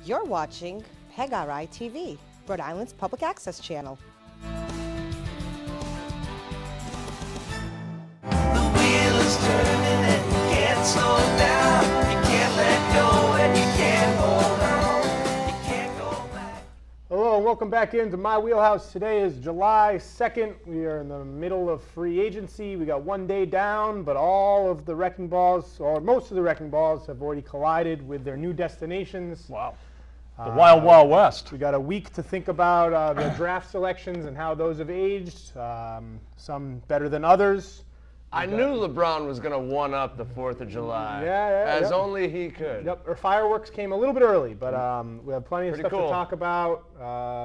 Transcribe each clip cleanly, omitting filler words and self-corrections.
You're watching PEGRI TV, Rhode Island's public access channel. The wheel is turning and you can't slow down. You can't let go and you can't hold on. You can't go back. Hello and welcome back into My Wheelhouse. Today is July 2nd. We are in the middle of free agency. We got one day down, but all of the wrecking balls, or most of the wrecking balls, have already collided with their new destinations. Wow. The Wild Wild West. We got a week to think about the draft selections and how those have aged. Some better than others. I knew LAbron was going to one-up the 4th of July. As only he could. Yep, our fireworks came a little bit early, but we have plenty of stuff to cool. talk about.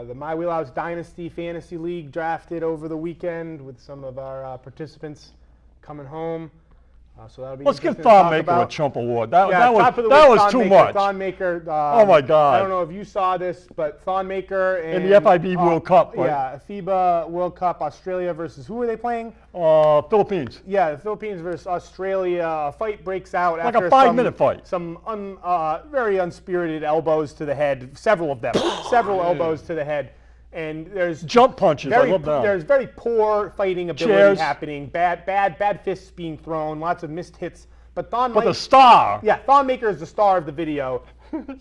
The My Wheelhouse Dynasty Fantasy League drafted over the weekend with some of our participants coming home. So that'll be Let's give interesting to talk Thonmaker about. a chump award. That Top of the was week, too Thonmaker. much. Thonmaker. Oh my God. I don't know if you saw this, but Thonmaker and In the FIB World Cup, right? Yeah, FIBA World Cup, Australia versus who are they playing? Philippines. Yeah, the Philippines versus Australia. A fight breaks out Like after a 5-minute fight. Some very unspirited elbows to the head. Several of them. Several elbows to the head. And there's Jump punches. I love that. There's very poor fighting ability Chairs. happening. Bad fists being thrown. Lots of missed hits. But the star. Yeah, Thonmaker is the star of the video.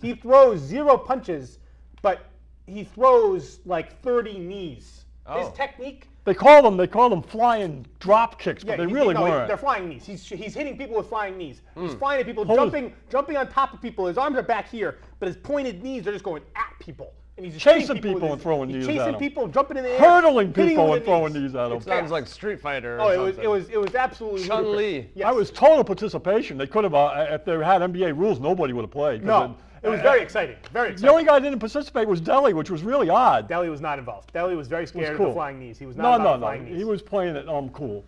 He throws 0 punches, but he throws like 30 knees. His technique. They call them flying drop kicks, but they he's- really no, weren't. They're flying knees. He's hitting people with flying knees. He's Hmm. flying at people, jumping on top of people. His arms are back here, but his pointed knees are just going at people. And he's just Chasing hitting people and throwing he's knees at chasing them. people, jumping in the air, Hurdling hitting people with and the throwing knees at them. Sounds like Street Fighter or Oh, something. it was absolutely Chun-Li. ludicrous. Yes. I was total participation. They could have, if they had NBA rules, nobody would have played. No, it was very exciting. Very The exciting. only guy that didn't participate was Delhi, which was really odd. Deli was not involved. Deli was very scared of cool. the flying knees. He was not about flying knees. He was playing it cool.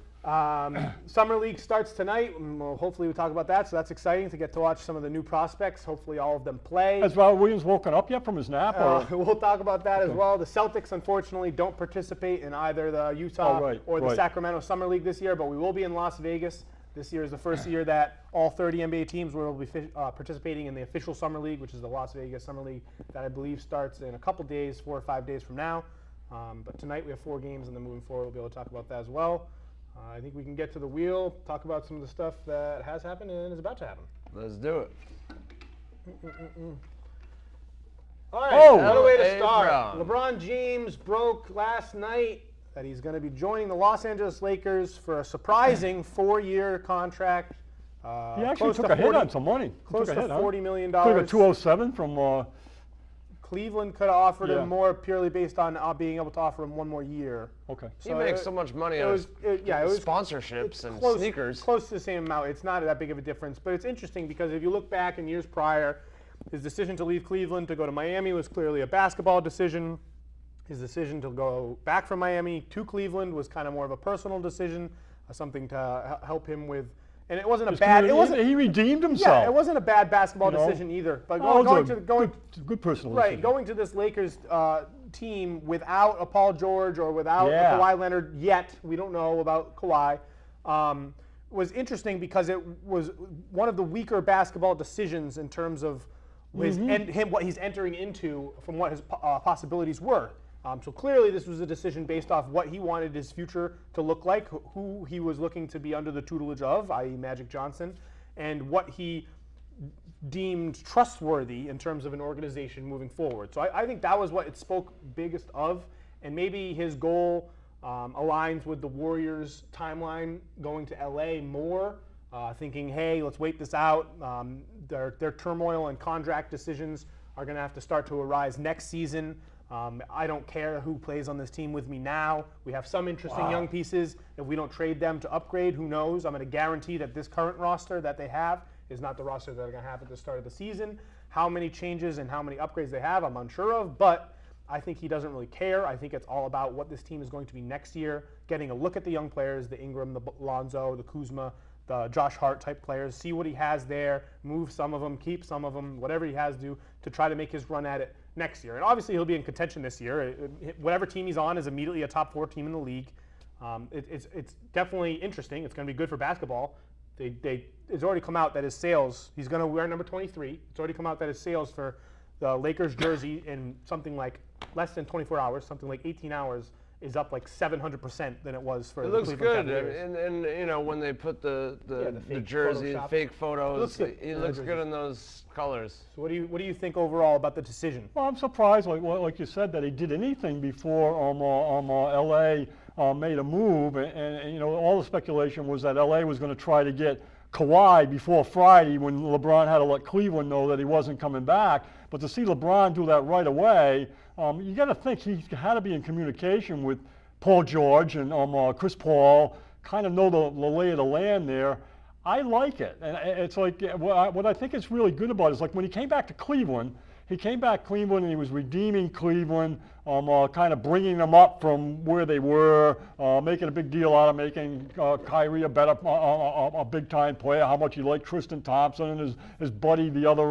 Summer League starts tonight. Hopefully we talk about that. So that's exciting to get to watch some of the new prospects. Hopefully all of them play. Has Robert Williams woken up yet from his nap? We'll talk about that as well. The Celtics, unfortunately, don't participate in either the Utah or the Sacramento Summer League this year, but we will be in Las Vegas. This year is the first year that all 30 NBA teams will be participating in the official Summer League, which is the Las Vegas Summer League that I believe starts in a couple days, 4 or 5 days from now. But tonight we have 4 games, and then moving forward we'll be able to talk about that as well. I think we can get to the wheel, talk about some of the stuff that has happened and is about to happen. Let's do it. All right, another way to LAbron. start. LeBron James broke last night that he's going to be joining the Los Angeles Lakers for a surprising 4-year contract. He actually took a hit on some money. Close to $40 million. Could have got 207 from. Cleveland could have offered him more purely based on being able to offer him 1 more year. Okay. He makes so much money on sponsorships and sneakers. Close to the same amount. It's not that big of a difference, but it's interesting because if you look back in years prior, his decision to leave Cleveland to go to Miami was clearly a basketball decision. His decision to go back from Miami to Cleveland was kind of more of a personal decision, something to help him with. And it wasn't a bad. He redeemed himself. Yeah, it wasn't a bad basketball decision either. But good personal decision. Going to this Lakers team without a Paul George or without a Kawhi Leonard yet, we don't know about Kawhi, was interesting because it was one of the weaker basketball decisions in terms of what he's entering into from what his possibilities were. So clearly this was a decision based off what he wanted his future to look like, who he was looking to be under the tutelage of, i.e. Magic Johnson, and what he deemed trustworthy in terms of an organization moving forward. So I think that was what it spoke biggest of, and maybe his goal aligns with the Warriors' timeline going to LA more, thinking, hey, let's wait this out. Their turmoil and contract decisions are going to have to start to arise next season. I don't care who plays on this team with me now. We have some interesting young pieces. If we don't trade them to upgrade, who knows? I'm going to guarantee that this current roster that they have is not the roster that they're going to have at the start of the season. How many changes and how many upgrades they have, I'm unsure of, but I think he doesn't really care. I think it's all about what this team is going to be next year, getting a look at the young players, the Ingram, the Lonzo, the Kuzma, the Josh Hart type players, see what he has there, move some of them, keep some of them, whatever he has to try to make his run at it next year. And obviously he'll be in contention this year. Whatever team he's on is immediately a top 4 team in the league. It's definitely interesting. It's going to be good for basketball. It's already come out that his sales, he's going to wear number 23. It's already come out that his sales for the Lakers jersey in something like less than 24 hours, something like 18 hours, is up like 700% than it was for it the looks Cleveland good, Cavaliers. and you know when they put the fake jersey, Photoshop. fake photos, It looks good in those colors. So what do you think overall about the decision? Well, I'm surprised, like you said, that he did anything before LA made a move, and you know all the speculation was that LA was going to try to get Kawhi before Friday when LeBron had to let Cleveland know that he wasn't coming back. But to see LeBron do that right away, you got to think he had to be in communication with Paul George and Chris Paul, kind of know the lay of the land there. I like it, and it's like what I think is really good about it is like when he came back to Cleveland. He came back to Cleveland and he was redeeming Cleveland, kind of bringing them up from where they were, making a big deal out of making Kyrie a big-time player, how much he liked Tristan Thompson and his buddy, the other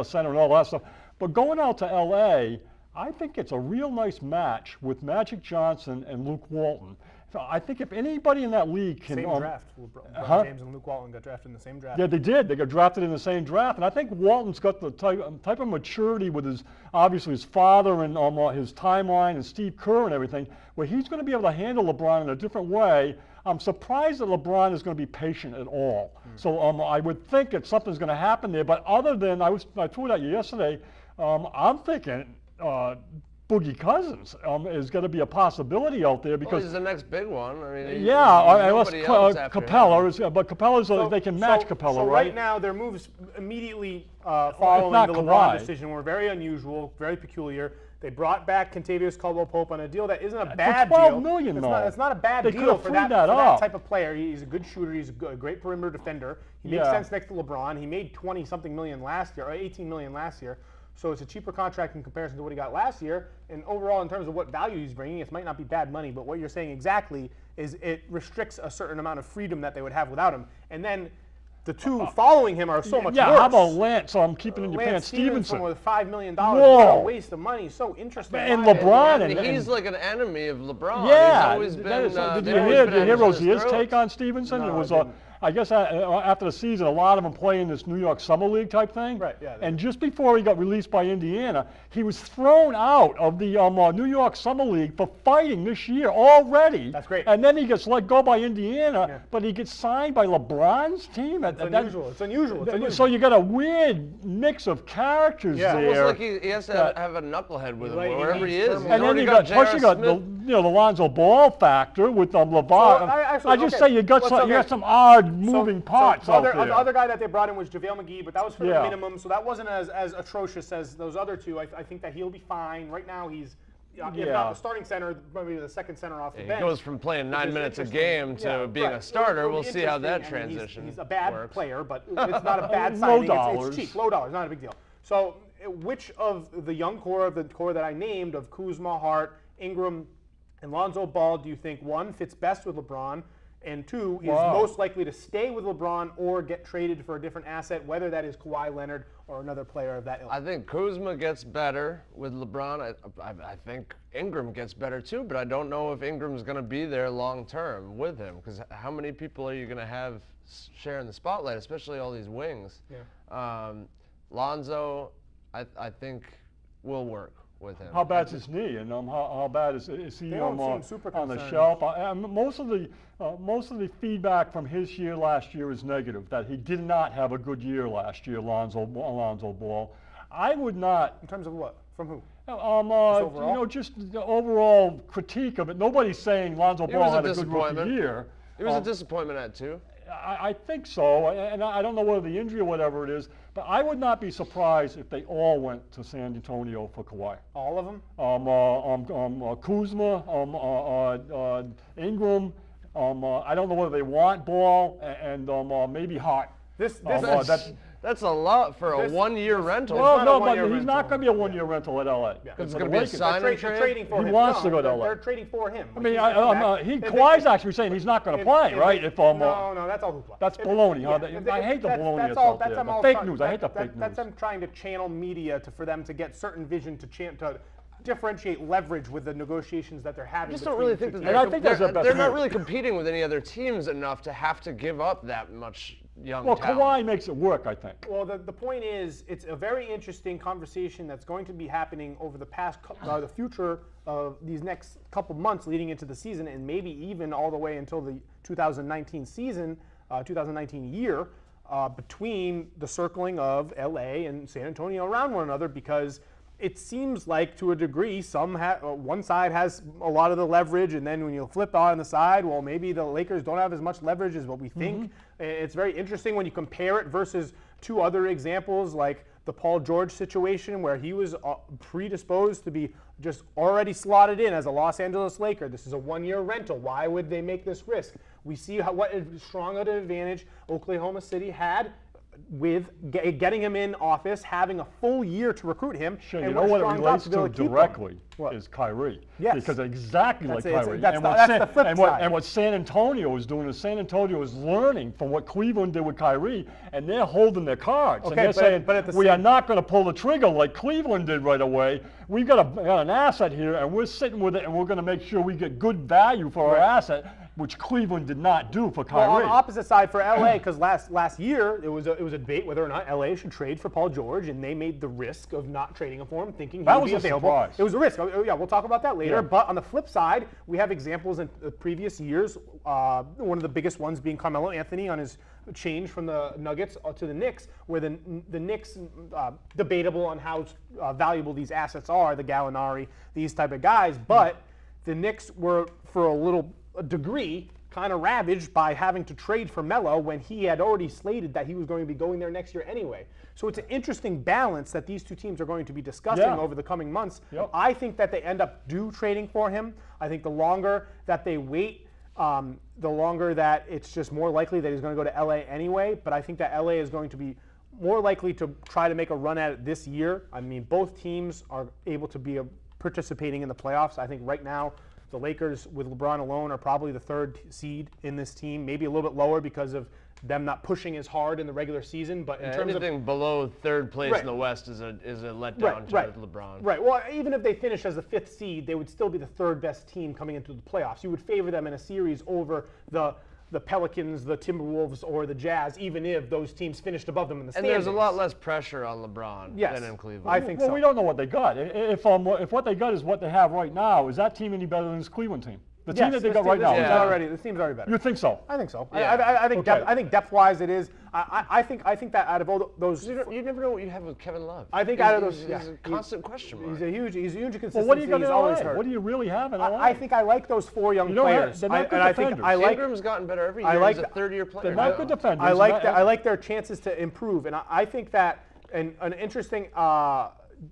center and all that stuff. But going out to L.A., I think it's a real nice match with Magic Johnson and Luke Walton. So I think if anybody in that league can... Same draft. LeBron James and Luke Walton got drafted in the same draft. Yeah, they did. They got drafted in the same draft. And I think Walton's got the type of maturity with obviously his father and his timeline and Steve Kerr and everything, where he's going to be able to handle LeBron in a different way. I'm surprised that LeBron is going to be patient at all. So I would think that something's going to happen there. But other than, I tweeted at you yesterday, I'm thinking... Boogie Cousins is going to be a possibility out there because he's the next big one. I mean, unless Capella, but Capella's they can match Capella, so right? Right now, their moves immediately following the LeBron decision were very unusual, very peculiar. They brought back Kentavious Caldwell-Pope on a deal that isn't a bad deal. $12 million, it's not a bad deal for that type of player. He's a good shooter. He's a great perimeter defender. He makes sense next to LeBron. He made 20-something million last year, or 18 million last year. So it's a cheaper contract in comparison to what he got last year. And overall, in terms of what value he's bringing, it might not be bad money, but what you're saying exactly is it restricts a certain amount of freedom that they would have without him. And then the two following him are so much worse. Yeah, how about Lance? So I'm keeping in your pants. Stevenson with $5 million. What a waste of money. So interesting. And LeBron. And he's like an enemy of LeBron. Yeah. He's always been, did you hear Rozier's take on Stevenson? No, it was I guess after the season, a lot of them play in this New York Summer League type thing. Right, yeah. And just before he got released by Indiana, he was thrown out of the New York Summer League for fighting this year already. That's great. And then he gets let go by Indiana, but he gets signed by LeBron's team. It's unusual. It's unusual. So you got a weird mix of characters there. It's almost like he has to have a knucklehead with him wherever he is. And then you got the Lonzo Ball factor with LeVar. I just say you got some odd moving parts out there. The other guy that they brought in was JaVale McGee, but that was for the minimum, so that wasn't as atrocious as those other two. I think that he'll be fine. Right now, he's if not the starting center, maybe the second center off the bench. He goes from playing 9 minutes a game to being a starter. We'll see how that transition He's a bad works. player, but it's not a bad signing. It's cheap, low dollars, not a big deal. So which of the young core, that I named, of Kuzma, Hart, Ingram, and Lonzo Ball, do you think, one, fits best with LeBron, and two, is most likely to stay with LeBron or get traded for a different asset, whether that is Kawhi Leonard or another player of that ilk? I think Kuzma gets better with LeBron. I think Ingram gets better too, but I don't know if Ingram's going to be there long term with him, because how many people are you going to have sharing the spotlight, especially all these wings? Yeah. Lonzo, I think, will work with him. How bad's his knee, and how bad is he on the shelf? Most of the feedback from his year last year is negative, that he did not have a good year last year, Lonzo Ball. I would not. In terms of what? From who? Just the overall critique of it. Nobody's saying Lonzo Ball had a good rookie year. It was a disappointment at two. I think so, and I don't know whether the injury or whatever it is, but I would not be surprised if they all went to San Antonio for Kawhi. All of them? Kuzma, Ingram. I don't know whether they want Ball, and maybe Hart. That's a lot for a one-year rental. Well, no, but he's not going to be a one-year rental at LA. It's going to be a sign and trade. Trading for him. He wants to go to LA. They're trading for him. I mean, Kawhi's actually saying he's not going to play, right? No, that's all hoopla. That's baloney. I hate the baloney that's out there. The fake news. I hate the fake news. That's them trying to channel media for them to get certain vision to differentiate leverage with the negotiations that they're having. I just don't really think that they're not really competing with any other teams enough to have to give up that much young Well, talent. Kawhi makes it work, I think. Well, the point is, it's a very interesting conversation that's going to be happening over the future of these next couple months leading into the season, and maybe even all the way until the 2019 season, 2019 year, between the circling of LA and San Antonio around one another, because it seems like, to a degree, one side has a lot of the leverage, and then when you flip on the side, well, maybe the Lakers don't have as much leverage as what we think. It's very interesting when you compare it versus two other examples, like the Paul George situation, where he was predisposed to be just already slotted in as a Los Angeles Laker. This is a one-year rental. Why would they make this risk? We see what a strong advantage Oklahoma City had with getting him in office, having a full year to recruit him. Sure, you know what it relates to directly is Kyrie. Yes. Because exactly like Kyrie. That's the flip side. And what San Antonio is doing is San Antonio is learning from what Cleveland did with Kyrie, and they're holding their cards. Okay, and they're saying, we are not going to pull the trigger like Cleveland did right away. We've got an asset here, and we're sitting with it, and we're going to make sure we get good value for our asset, which Cleveland did not do for Kyrie. Well, on the opposite side for LA, because last year it was a debate whether or not LA should trade for Paul George, and they made the risk of not trading him for him, thinking he would be available. Surprise. It was a risk. Oh, yeah, we'll talk about that later. Yeah. But on the flip side, we have examples in the previous years. One of the biggest ones being Carmelo Anthony on his change from the Nuggets to the Knicks, where the Knicks, debatable on how valuable these assets are, the Gallinari, these type of guys, but the Knicks were, for a degree, kind of ravaged by having to trade for Melo when he had already slated that he was going to be going there next year anyway. So it's an interesting balance that these two teams are going to be discussing over the coming months. Yep. I think that they end up trading for him. I think the longer that they wait, the longer that it's just more likely that he's going to go to LA anyway. But I think that LA is going to be more likely to try to make a run at it this year. I mean, both teams are able to be participating in the playoffs. I think right now, the Lakers, with LeBron alone, are probably the third seed in this team, maybe a little bit lower because of them not pushing as hard in the regular season. But in terms anything below third place in the West is a letdown to LeBron. Right. Well, even if they finish as the fifth seed, they would still be the third best team coming into the playoffs. You would favor them in a series over the Pelicans, the Timberwolves, or the Jazz, even if those teams finished above them in the standings. And there's a lot less pressure on LeBron than in Cleveland. I think so. Well, we don't know what they got. If what they got is what they have right now, is that team any better than this Cleveland team? The team that they got right now. This team's already better. You think so? I think so. Yeah. I think depth-wise it is. I think that out of all those, you never know what you have with Kevin Love. I think out of those, he's a constant question mark. He's a huge consistency. Well, what do you got in always LA? hurt. What do you really have in LA? I think I like those four young players. They're not good defenders. Ingram's gotten better every year. He's a third-year player. They're not good defenders. I like their chances to improve, and I think that an interesting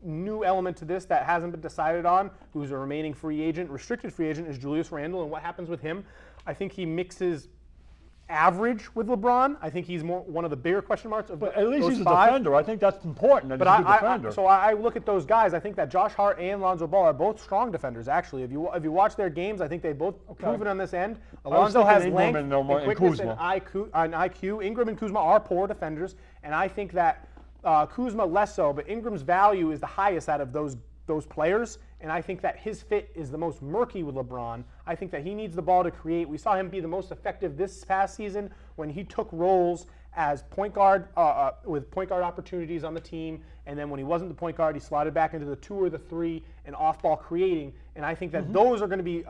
new element to this that hasn't been decided on, who's a remaining free agent, restricted free agent, is Julius Randle, and what happens with him. I think he mixes average with LeBron. I think he's one of the bigger question marks of But at least those he's a five. defender. I think that's important. That But he's a good defender. so I look at those guys. I think that Josh Hart and Lonzo Ball are both strong defenders. Actually, if you watch their games, I think they both proven on this end. Lonzo has length and quickness and IQ. Ingram and Kuzma are poor defenders, and I think that Kuzma less so. But Ingram's value is the highest out of those players, and I think that his fit is the most murky with LeBron. I think that he needs the ball to create. We saw him be the most effective this past season when he took roles as point guard with point guard opportunities on the team, and then when he wasn't the point guard, he slotted back into the 2 or the 3 and off-ball creating. And I think that those are going to be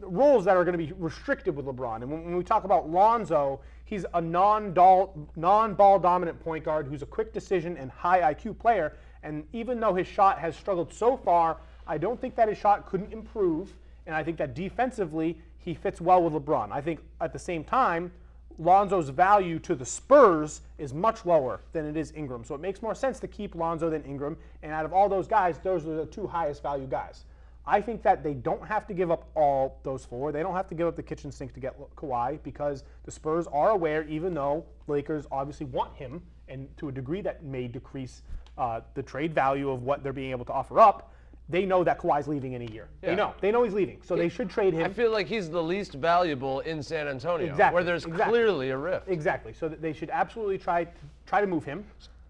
roles that are going to be restricted with LeBron. And when we talk about Lonzo, he's a non-ball dominant point guard who's a quick decision and high IQ player. And even though his shot has struggled so far, I don't think that his shot couldn't improve. And I think that defensively, he fits well with LeBron. I think at the same time, Lonzo's value to the Spurs is much lower than it is Ingram. So it makes more sense to keep Lonzo than Ingram. And out of all those guys, those are the 2 highest value guys. I think that they don't have to give up all those 4. They don't have to give up the kitchen sink to get Kawhi, because the Spurs are aware, even though Lakers obviously want him, and to a degree that may decrease the trade value of what they're being able to offer up, they know that Kawhi's leaving in a year. Yeah. They know he's leaving, so they should trade him. I feel like he's the least valuable in San Antonio, Exactly, where there's clearly a rift. Exactly, so that they should absolutely try to move him.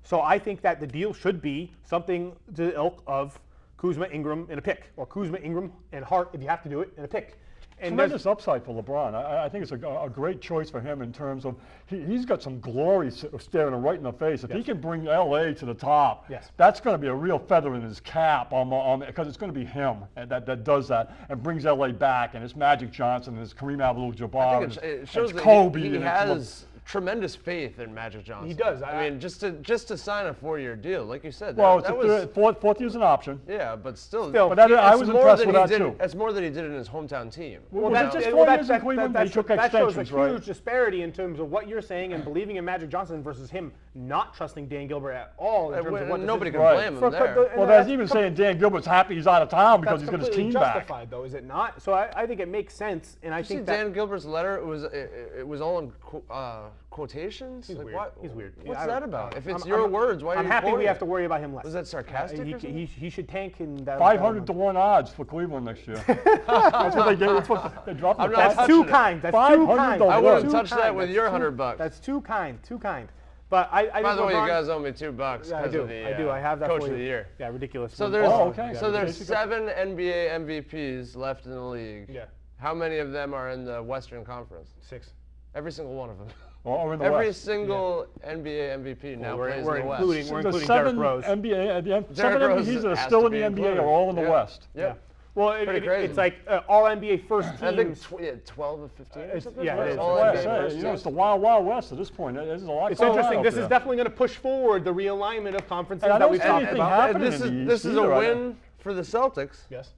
So I think that the deal should be something to the ilk of Kuzma, Ingram, and a pick, or Kuzma, Ingram, and Hart, if you have to do it, and a pick. tremendous upside for LeBron. I think it's a great choice for him in terms of he's got some glory staring him right in the face. If he can bring LA to the top, that's going to be a real feather in his cap because it's going to be him that does that and brings LA back, and it's Magic Johnson and it's Kareem Abdul-Jabbar. I think it shows that Kobe. He has tremendous faith in Magic Johnson. He does. I mean, just to sign a 4-year deal, like you said. Well, that was fourth year's an option. Yeah, but still. But I was impressed with that too. That's more than he did in his hometown team. Well, that's just 4 years in Cleveland. They took extensions, that shows a huge disparity in terms of what you're saying and believing in Magic Johnson versus him not trusting Dan Gilbert at all. In terms of what nobody can blame him there. Well, that's even saying Dan Gilbert's happy he's out of town because he's got his team back. Justified, though, is it not? So I think it makes sense, and I think that Dan Gilbert's letter, it was all in quotations. He's like, weird. He's weird. What's that about? If it's your words, why are you I'm happy we quoting have to worry about him less. Was that sarcastic? He should tank in that. 500 to 1 odds for Cleveland next year. That's what they gave. That's what they dropped. That's too kind. That's too kind. I wouldn't touch that with your $100. That's too kind. Too kind. But I by the way, you guys owe me $2 Yeah, I do. I have that Coach for of you. the year. Yeah, ridiculous. So there's 7 NBA MVPs left in the league. Yeah. How many of them are in the Western Conference? 6. Every single one of them. Or in the Every West. single NBA MVP now plays in the West. We're including Derrick Rose. Seven MVPs that are still in the NBA are all in the West. Yeah. Well, it's like all NBA first teams. I think 12 of 15 or something. Yeah, it is. All NBA first It's the wild, wild West at this point. There's a lot. It's interesting. This is definitely going to push forward the realignment of conferences that we've talked about. This is a win for the Celtics. Yes.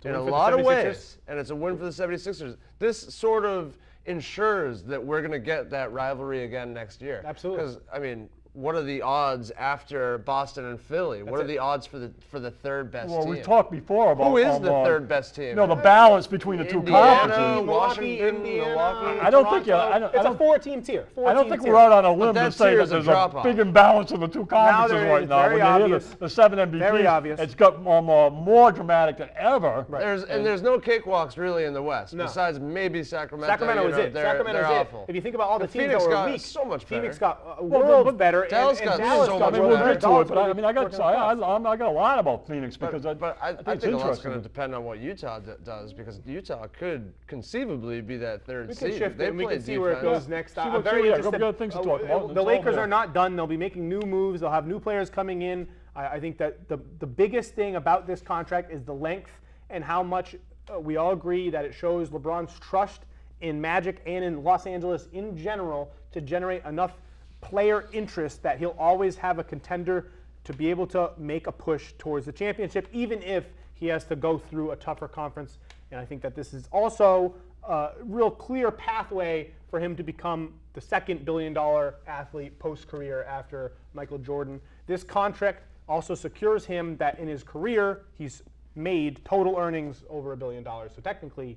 In a lot of ways, and it's a win for the 76ers. This sort of ensures that we're going to get that rivalry again next year. Absolutely. Because, I mean, what are the odds after Boston and Philly? What are the odds for the third best team? Well, we talked before about who is the third best team? No, the balance between the two conferences. Washington, Milwaukee. I don't think it's a 4-team tier. I don't think we're out on a limb to say that there's a big imbalance in the two conferences right now. Very obvious. The 7 MVPs, very obvious. It's got more dramatic than ever. Right. There's no cakewalks really in the West, besides maybe Sacramento. Sacramento is it. They're awful. If you think about all the teams Phoenix that were got weak, so much better. Phoenix got worlds better. Dallas got so much better. We'll get to it, but I mean, I got a lot about Phoenix because I think a lot's going to depend on what Utah does, because Utah could conceivably be that third seed. We can shift it, and we can see defense. where it goes next. I'm very very interested. Things to talk about. The Lakers are not done. They'll be making new moves. They'll have new players coming in. I think that the biggest thing about this contract is the length and how much we all agree that it shows LeBron's trust in Magic and in Los Angeles in general to generate enough player interest that he'll always have a contender to be able to make a push towards the championship, even if he has to go through a tougher conference. And I think that this is also a real clear pathway for him to become the second billion-dollar athlete post-career after Michael Jordan. This contract also secures him that in his career he's made total earnings over $1 billion. So technically,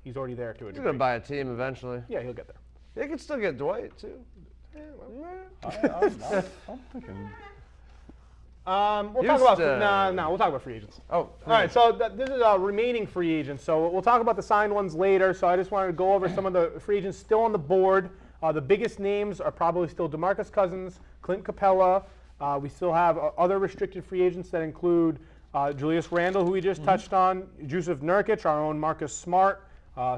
he's already there to a degree. He's going to buy a team eventually. Yeah, he'll get there. They could still get Dwight too. I'm thinking. We'll talk about free agents. Oh, all right. So this is remaining free agents. So we'll talk about the signed ones later. So I just wanted to go over some of the free agents still on the board. The biggest names are probably still DeMarcus Cousins, Clint Capella. We still have other restricted free agents that include Julius Randle, who we just touched on, Jusuf Nurkic, our own Marcus Smart.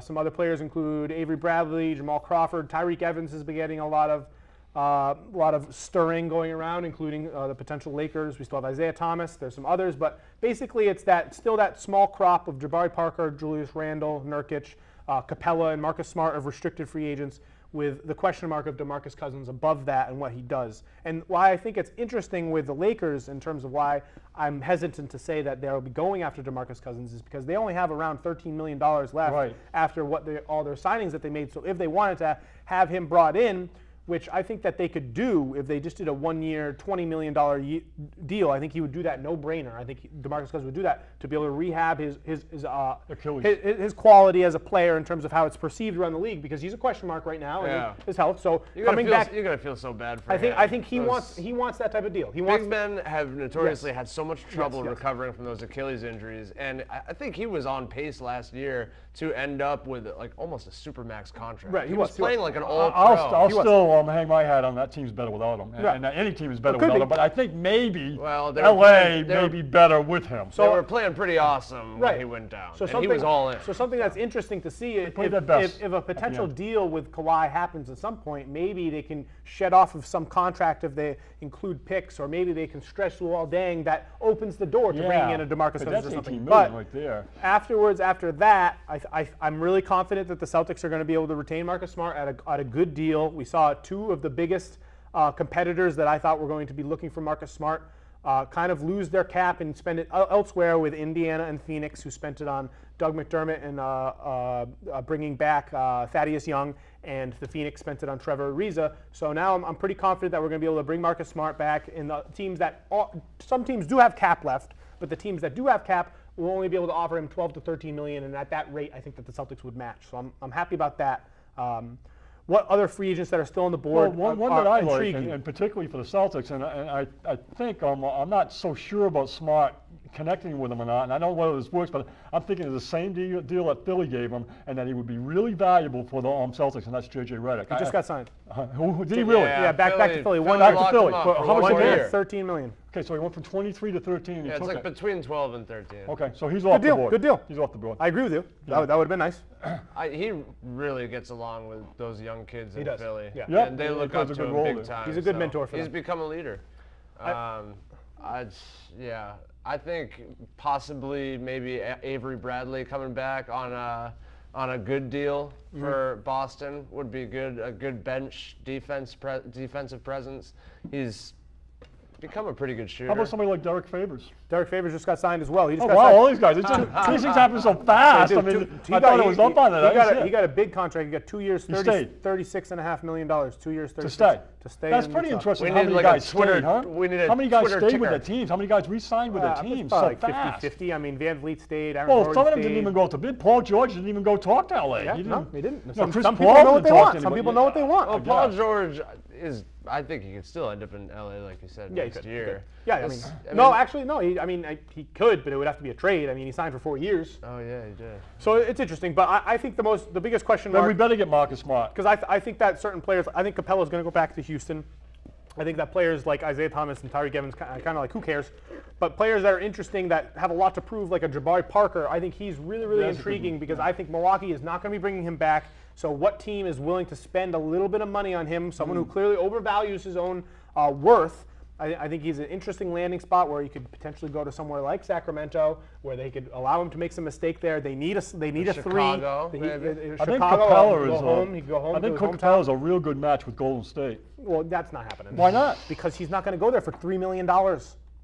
Some other players include Avery Bradley, Jamal Crawford. Tyreek Evans has been getting a lot of stirring going around, including the potential Lakers. We still have Isaiah Thomas. There's some others, but basically it's still that small crop of Jabari Parker, Julius Randle, Nurkic, Capella, and Marcus Smart of restricted free agents, with the question mark of DeMarcus Cousins above that and what he does. And why I think it's interesting with the Lakers in terms of why I'm hesitant to say that they'll be going after DeMarcus Cousins is because they only have around $13 million left after all their signings that they made. So if they wanted to have him brought in, which I think that they could do if they just did a one-year, $20 million deal. I think he would do that no-brainer. I think DeMarcus Cousins would do that to be able to rehab his quality as a player in terms of how it's perceived around the league, because he's a question mark right now in his health. So coming back, you're gonna feel so bad for him. I think he wants that type of deal. Big men have notoriously had so much trouble recovering from those Achilles injuries, and I think he was on pace last year to end up with like almost a supermax contract. Right, he was playing like an all-pro. I'll still hang my hat on that team's better without him, and any team is better could without be. him. But I think maybe Well, LA may be better with him. So they were playing pretty awesome when Right. he went down, So and he was all in. So something that's interesting to see if played their best a potential at the deal with Kawhi happens at some point, maybe they can shed off of some contract if they include picks, or maybe they can stretch Luol Deng that opens the door to bringing in a DeMarcus Cousins that's or something. 18 But million right there. after that, I'm really confident that the Celtics are going to be able to retain Marcus Smart at a good deal. We saw two of the biggest competitors that I thought were going to be looking for Marcus Smart kind of lose their cap and spend it elsewhere, with Indiana and Phoenix, who spent it on Doug McDermott and bringing back Thaddeus Young, and the Phoenix spent it on Trevor Ariza. So now I'm pretty confident that we're going to be able to bring Marcus Smart back in the teams that some teams do have cap left, but the teams that do have cap will only be able to offer him 12 to 13 million, and at that rate, I think that the Celtics would match. So I'm happy about that. What other free agents that are still on the board? Well, one that I like, intriguing? and particularly for the Celtics, and I think I'm not so sure about Smart connecting with him or not, and I don't know whether this works, but I'm thinking of the same deal that Philly gave him, and that he would be really valuable for the Celtics, and that's J.J. Redick. He just got signed. Did he really? Yeah, back to Philly. Back to Philly. For How much one again? year. 13 million. Okay, so he went from 23 to 13. And he Yeah, it's took like it. between 12 and 13. Okay, so he's off the board. Good deal. He's off the board. I agree with you. That would have been nice. He really gets along with those young kids in does. Philly. Yeah. Yep. And they He look plays up a to good him role big there. time. He's a good so mentor for He's them. become a leader. I think possibly maybe Avery Bradley coming back on a good deal for Boston would be good. A good bench defensive presence. He's become a pretty good shooter. How about somebody like Derek Favors? Derek Favors just got signed as well. He just Oh, got wow, signed. all these guys. These things happen so fast. I mean, I thought it was up on it. He got a big contract. He got 2 years, He stayed. $36.5 million. 2 years, 36 To stay. That's in pretty Utah. interesting. We How need many like a guys Twitter- stayed, huh? we need a How many guys Twitter stayed with ticker. their teams? How many guys re-signed with their teams so Probably fast? 50-50. I mean, Van Vliet stayed. Aaron Well, Gordon some of them stayed. didn't even go to bid. Paul George didn't even go talk to LA. Yeah, He no, didn't. he didn't. No, Some Chris people Paul know what didn't they talk want. to Some anybody. people know what they want. Well, Paul George is. I think he could still end up in LA, like you said, Yeah, he next could. year. Yeah, I mean, no, actually, no. He could, but it would have to be a trade. I mean, he signed for 4 years. Oh yeah, he did. So it's interesting. But I think the biggest question Then mark. we better get Marcus Smart. Because I think that certain players, I think Capella's going to go back to Houston. I think that players like Isaiah Thomas and Tyreek Evans, kind of like, who cares? But players that are interesting, that have a lot to prove, like a Jabari Parker, I think he's really, really That's a good intriguing, one. because I think Milwaukee is not going to be bringing him back. So what team is willing to spend a little bit of money on him, someone who clearly overvalues his own worth? I think he's an interesting landing spot where he could potentially go to somewhere like Sacramento, where they could allow him to make some mistake there. They need a Chicago, three. maybe. I think Chicago, Capella he could is. go home. He could go home. I to think his Capella hometown. is a real good match with Golden State. Well, that's not happening. Why not? Because he's not going to go there for $3 million.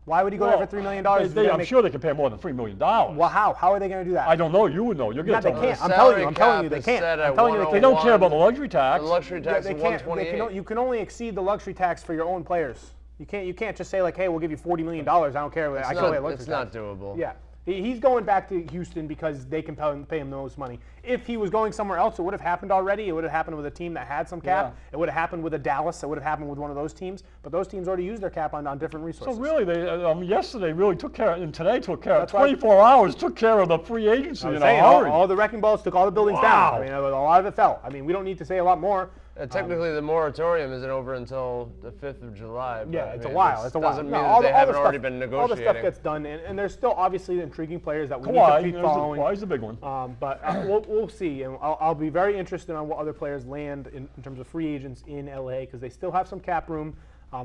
Why would he go there for $3 million? I'm sure they can pay more than $3 million. Well, how? How are they going to do that? I don't know. You would know. You're Not, going they to can't. tell I'm me. telling you, they can't. I'm telling you, They don't care about the luxury tax. The luxury tax They is can't. 128. You can only exceed the luxury tax for your own players. You can't just say like, hey, we'll give you $40 million. I don't care. I can pay luxury It's tax. not doable. Yeah. He's going back to Houston because they can pay him the most money. If he was going somewhere else, it would have happened already. It would have happened with a team that had some cap. Yeah. It would have happened with a Dallas. It would have happened with one of those teams. But those teams already used their cap on different resources. So really, they yesterday really took care, and today took care. That's right. 24 hours took care of the free agency in a hurry. All the wrecking balls took all the buildings down. I mean, a lot of it fell. I mean, we don't need to say a lot more. Technically, the moratorium isn't over until the 5th of July. But, Yeah, I it's mean, a while. this It's a while. doesn't No, mean all that the- they all the haven't already stuff- been All the negotiating. stuff gets done, and there's still obviously intriguing players that we need Kawhi, to keep following. Kawhi's the big one. But we'll see, and I'll be very interested on what other players land in terms of free agents in LA, because they still have some cap room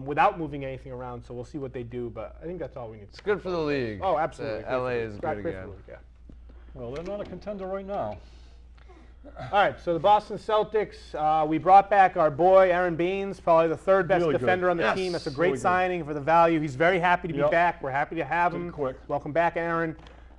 without moving anything around. So we'll see what they do. But I think that's all we need. It's good for the league. Oh, absolutely. LA is good Great for again. the league, yeah. Well, they're not a contender right now. All right, so the Boston Celtics, we brought back our boy Aaron Baines, probably the third best Really good. defender on the Yes. team. That's a great Really good. signing for the value. He's very happy to be Yep. back. We're happy to have Did him. quick. Welcome back, Aaron.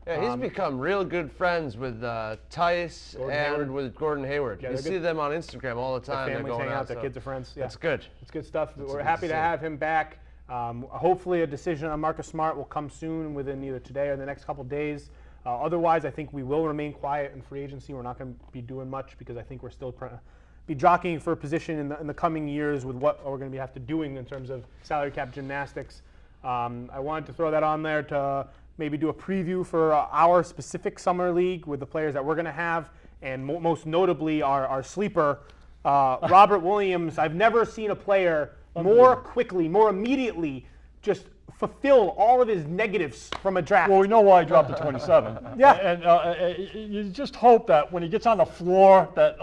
Yeah, he's become real good friends with Tice Gordon and Hayward. with Gordon Hayward. Yeah, you they're see good. them on Instagram all the Their time. They're families going hang out, so their kids are friends. Yeah. That's good. It's good stuff. We're good happy to to see. have him back. Hopefully a decision on Marcus Smart will come soon, within either today or the next couple days. Otherwise, I think we will remain quiet in free agency. We're not going to be doing much, because I think we're still trying to be jockeying for a position in the coming years with what we're going to have to doing in terms of salary cap gymnastics. I wanted to throw that on there to maybe do a preview for our specific summer league with the players that we're going to have, and most notably our sleeper Robert Williams, I've never seen a player more quickly, more immediately just fulfill all of his negatives from a draft. Well, we know why he dropped to 27. Yeah. And you just hope that when he gets on the floor that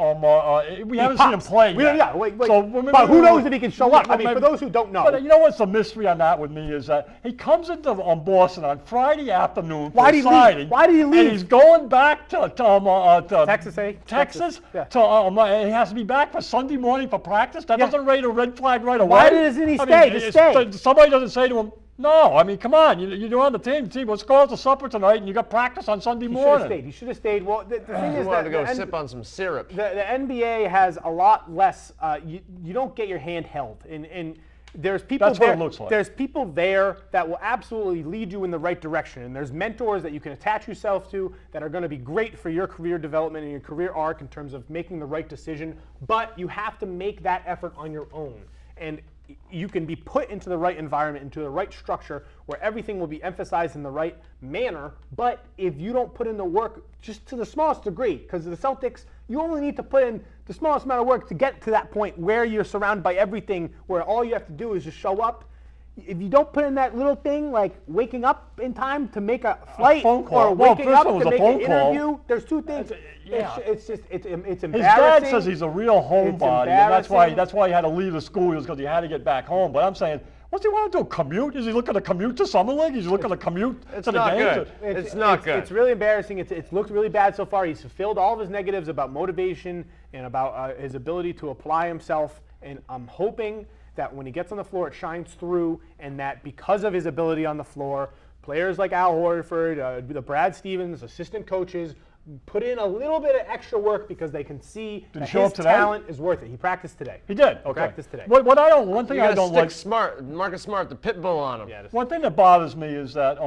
we haven't seen him play yet. Yeah, but who knows if he can show up? I mean, for those who don't know. But you know what's the mystery on that with me is that he comes into Boston on Friday afternoon. Why did he leave? Why did he leave? And he's going back to Texas, eh? Texas. Yeah. And he has to be back for Sunday morning for practice. That doesn't raise a red flag right away. Why doesn't he stay? Just stay. Somebody doesn't say to him, no, I mean, come on. You're on the team. Let's go out to supper tonight, and you got practice on Sunday morning. He should have stayed. Well, the thing is wanted to go sip on some syrup. The NBA has a lot less. You don't get your hand held, and there's people That's there. what it looks like. There's people there that will absolutely lead you in the right direction, and there's mentors that you can attach yourself to that are going to be great for your career development and your career arc in terms of making the right decision. But you have to make that effort on your own, and you can be put into the right environment, into the right structure where everything will be emphasized in the right manner. But if you don't put in the work just to the smallest degree, because the Celtics, you only need to put in the smallest amount of work to get to that point where you're surrounded by everything, where all you have to do is just show up. If you don't put in that little thing like waking up in time to make a flight or waking up to make an interview, there's two things. It's embarrassing. His dad says he's a real homebody, and that's why he had to leave the school, because he had to get back home. But I'm saying, what's he want to do? Commute? Is he looking to commute to Summer League? Is he looking to commute to the games? It's not good. It's really embarrassing. It's looked really bad so far. He's fulfilled all of his negatives about motivation and about his ability to apply himself. And I'm hoping that when he gets on the floor, it shines through, and that because of his ability on the floor, players like Al Horford, the Brad Stevens, assistant coaches, put in a little bit of extra work because they can see that his talent is worth it. He practiced today. He did. Okay. Practiced today. One thing I don't like. Marcus Smart, the pit bull on him. Yeah, one thing that bothers me is that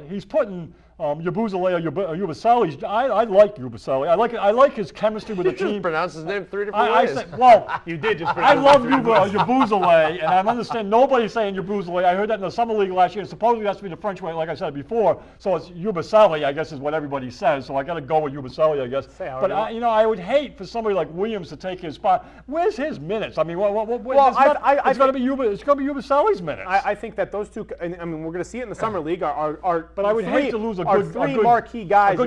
he's putting Yabusele or Yabusele. I like Yabusele. I like his chemistry with the team. You pronounced his name 3 different ways. You did just I love Yabusele, and I understand nobody's saying Yabusele. I heard that in the Summer League last year. Supposedly that's to be the French way, like I said before. So it's Yabusele, I guess, is what everybody says. So I got to go with Yabusele, I guess. But I would hate for somebody like Williams to take his spot. Where's his minutes? I mean, it's going to be Yabusele's minutes. I think that those two. I mean, we're going to see it in the Summer League. But I would hate to lose a Our three marquee guys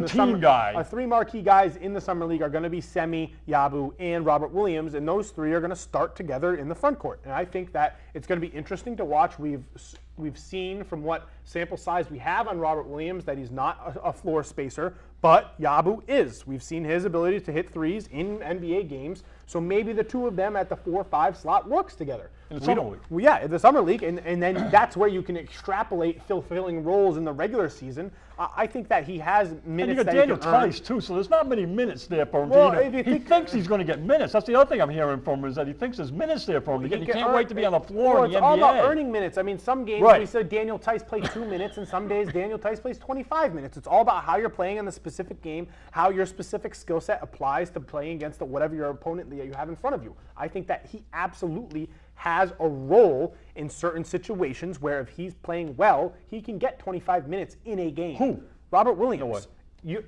in the Summer League are going to be Semi, Yabu, and Robert Williams, and those three are going to start together in the front court. And I think that it's going to be interesting to watch. We've seen from what sample size we have on Robert Williams that he's not a floor spacer, but Yabu is. We've seen his ability to hit threes in NBA games, so maybe the two of them at the 4-5 slot works together. In the Summer League. Well, yeah, in the Summer League, and then that's where you can extrapolate fulfilling roles in the regular season. I think that he has minutes. And you got Daniel Tice too, so there's not many minutes there for him. Well, he thinks he's going to get minutes. That's the other thing I'm hearing from him, is that he thinks there's minutes there for him. He can't wait to be on the floor in the NBA. It's all about earning minutes. I mean, some games we said Daniel Tice plays 2 minutes, and some days Daniel Tice plays 25 minutes. It's all about how you're playing in the specific game, how your specific skill set applies to playing against whatever your opponent that you have in front of you. I think that he absolutely has a role in certain situations where if he's playing well, he can get 25 minutes in a game. Who? Robert Williams.